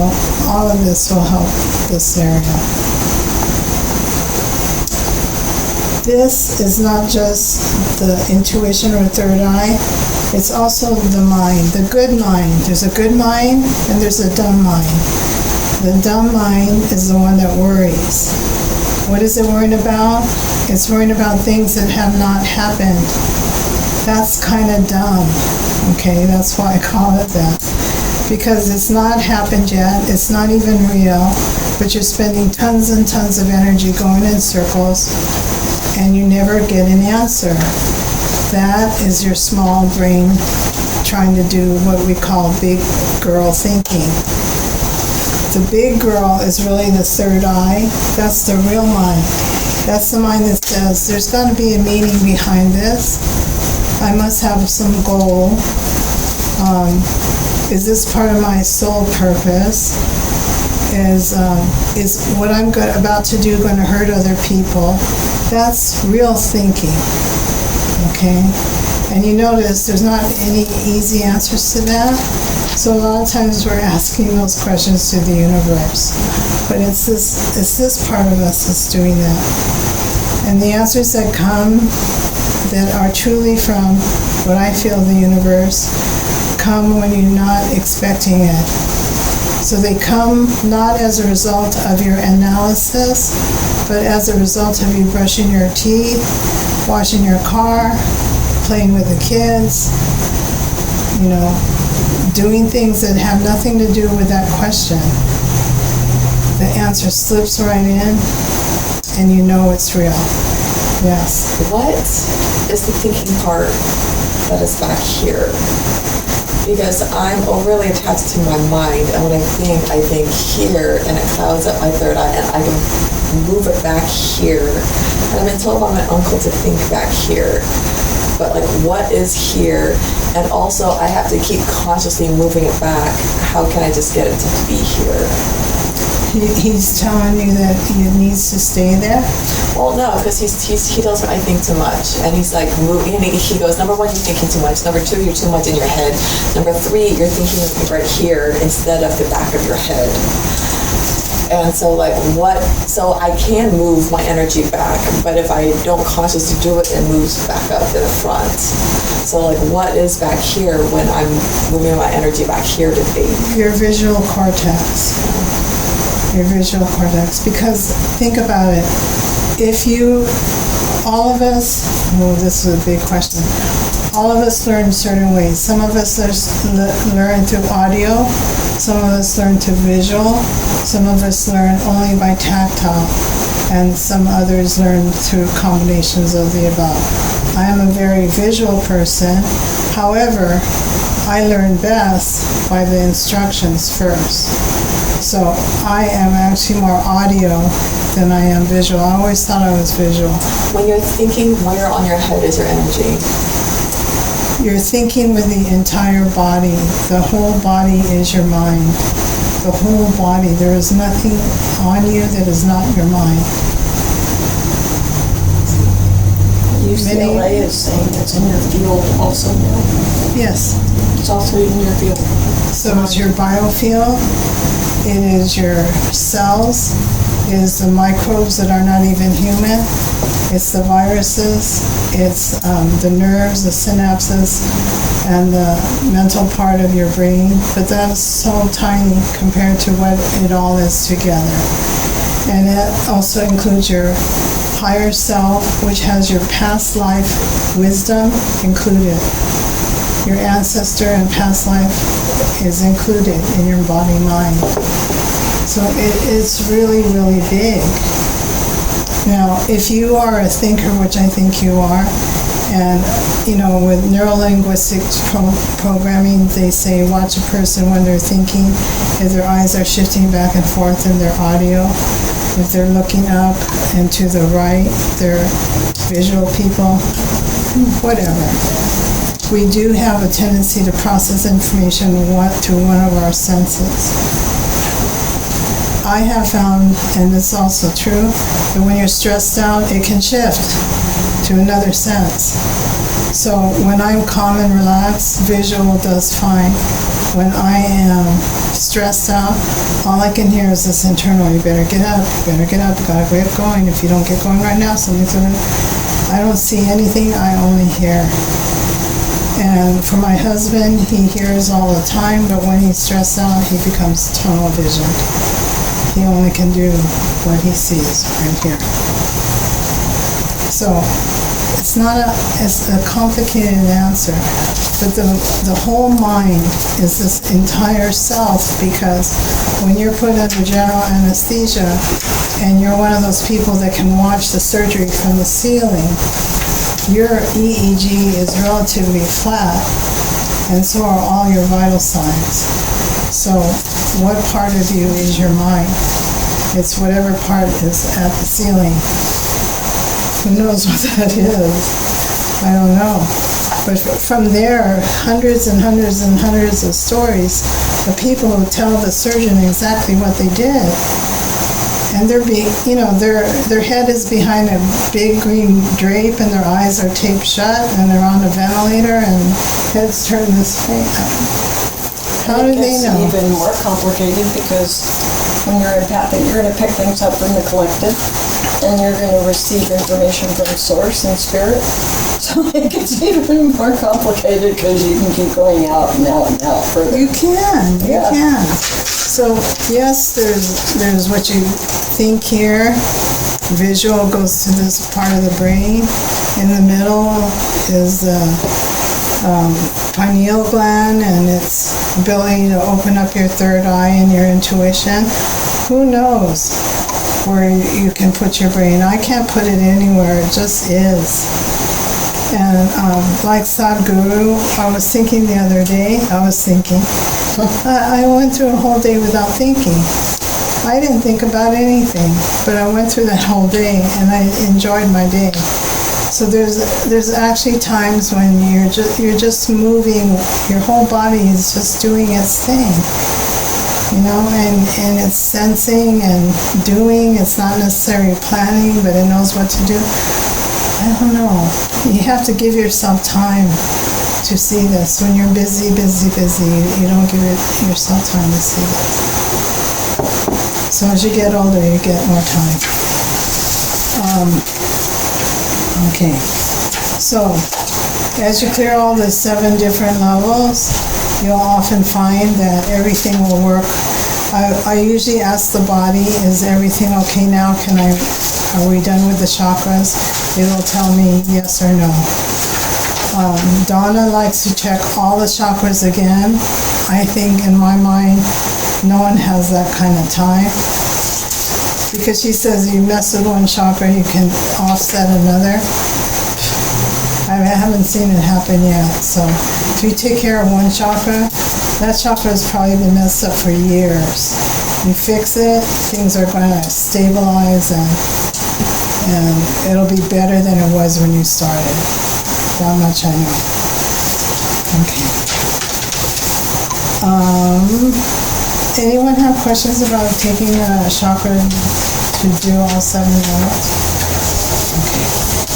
S1: all of this will help this area. This is not just the intuition or third eye, it's also the mind, the good mind. There's a good mind and there's a dumb mind. The dumb mind is the one that worries. What is it worrying about? It's worrying about things that have not happened. That's kind of dumb, okay? That's why I call it that. Because it's not happened yet, it's not even real, but you're spending tons and tons of energy going in circles, and you never get an answer. That is your small brain trying to do what we call big girl thinking. The big girl is really the third eye. That's the real mind. That's the mind that says, there's got to be a meaning behind this. I must have some goal. Is this part of my soul purpose? Is what I'm about to do going to hurt other people? That's real thinking, okay? And you notice there's not any easy answers to that. So a lot of times we're asking those questions to the universe. But it's this part of us that's doing that. And the answers that come that are truly from what I feel the universe come when you're not expecting it. So they come not as a result of your analysis, but as a result of you brushing your teeth, washing your car, playing with the kids, doing things that have nothing to do with that question. The answer slips right in, and you know it's real. Yes.
S7: What is the thinking part that is back here?
S8: because I'm overly attached to my mind, and when I think here, and it clouds up my third eye, and I can move it back here. And I've been told by my uncle to think back here, but like, what is here? And also, I have to keep consciously moving it back. How can I just get it to be here?
S1: He's telling you that it needs to stay there?
S8: Well, no, because he tells me I think too much, and he's like moving. And he goes, number one, you're thinking too much. Number two, you're too much in your head. Number three, you're thinking right here instead of the back of your head. And so, like, what? So I can move my energy back, but if I don't consciously do it, it moves back up to the front. So, like, what is back here when I'm moving my energy back here to be?
S1: Your visual cortex. Your visual cortex. Because think about it. If you, all of us, well, this is a big question. All of us learn certain ways. Some of us learn through audio. Some of us learn through visual. Some of us learn only by tactile. And some others learn through combinations of the above. I am a very visual person. However, I learn best by the instructions first. So I am actually more audio than I am visual. I always thought I was visual.
S8: When you're thinking, where on your head is your energy?
S1: You're thinking with the entire body. The whole body is your mind. The whole body. There is nothing on you that is not your mind.
S5: UCLA is saying it's in your field also now.
S1: Yes.
S5: It's also in your field.
S1: So it's your biofield. It is your cells. It is the microbes that are not even human. It's the viruses. It's the nerves, the synapses, and the mental part of your brain. But that's so tiny compared to what it all is together. And it also includes your higher self, which has your past life wisdom included. Your ancestor and past life is included in your body-mind. So it's really, really big. Now, if you are a thinker, which I think you are, and, you know, with neuro-linguistic programming, they say watch a person when they're thinking, if their eyes are shifting back and forth in their audio, if they're looking up and to the right, they're visual people, whatever. We do have a tendency to process information through one of our senses. I have found, and it's also true, that when you're stressed out, it can shift to another sense. So when I'm calm and relaxed, visual does fine. When I am stressed out, all I can hear is this internal, you better get up, you gotta get going. If you don't get going right now, something's gonna... I don't see anything, I only hear. And for my husband, he hears all the time, but when he's stressed out, he becomes tunnel vision. He only can do what he sees right here. So it's a complicated answer, but the whole mind is this entire self, because when you're put under general anesthesia and you're one of those people that can watch the surgery from the ceiling, your EEG is relatively flat, and so are all your vital signs. So what part of you is your mind? It's whatever part is at the ceiling. Who knows what that is? I don't know. But from there, hundreds and hundreds and hundreds of stories of people who tell the surgeon exactly what they did. And they're their head is behind a big green drape, and their eyes are taped shut, and they're on a ventilator, and heads turned this way. How do they know?
S5: It's even more complicated because when you're empathic, you're going to pick things up from the collective, and you're going to receive information from source and spirit. So it gets even more complicated because you can keep going out and out and out further.
S1: You can. So yes, there's what you think here. Visual goes to this part of the brain. In the middle is the pineal gland and its ability to open up your third eye and your intuition. Who knows where you can put your brain? I can't put it anywhere. It just is. And like Sadhguru, I was thinking the other day, I went through a whole day without thinking. I didn't think about anything, but I went through that whole day and I enjoyed my day. So there's actually times when you're just moving, your whole body is just doing its thing, you know, and it's sensing and doing. It's not necessarily planning, but it knows what to do. I don't know. You have to give yourself time to see this. When you're busy, you don't give yourself time to see this. So as you get older, you get more time. Okay. So as you clear all the 7 different levels, you'll often find that everything will work. I usually ask the body, is everything okay now? Are we done with the chakras? It will tell me yes or no. Donna likes to check all the chakras again. I think in my mind, no one has that kind of time. Because she says you mess with one chakra, you can offset another. I haven't seen it happen yet. So if you take care of one chakra, that chakra has probably been messed up for years. You fix it, things are going to stabilize and it'll be better than it was when you started. That much I know. Okay. Anyone have questions about taking a chakra to do all 7 levels? Okay.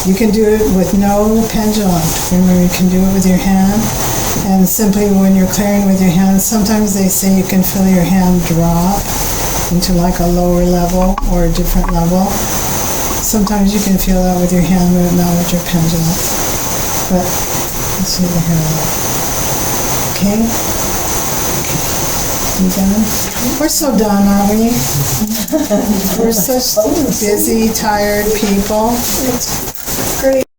S1: You can do it with no pendulum. Remember, you can do it with your hand. And simply when you're clearing with your hand, sometimes they say you can feel your hand drop into like a lower level or a different level. Sometimes you can feel that with your hand, but not with your pendulum. But let's see the hair. Okay? You done? We're so done, aren't we? We're such busy, tired people.
S5: Great.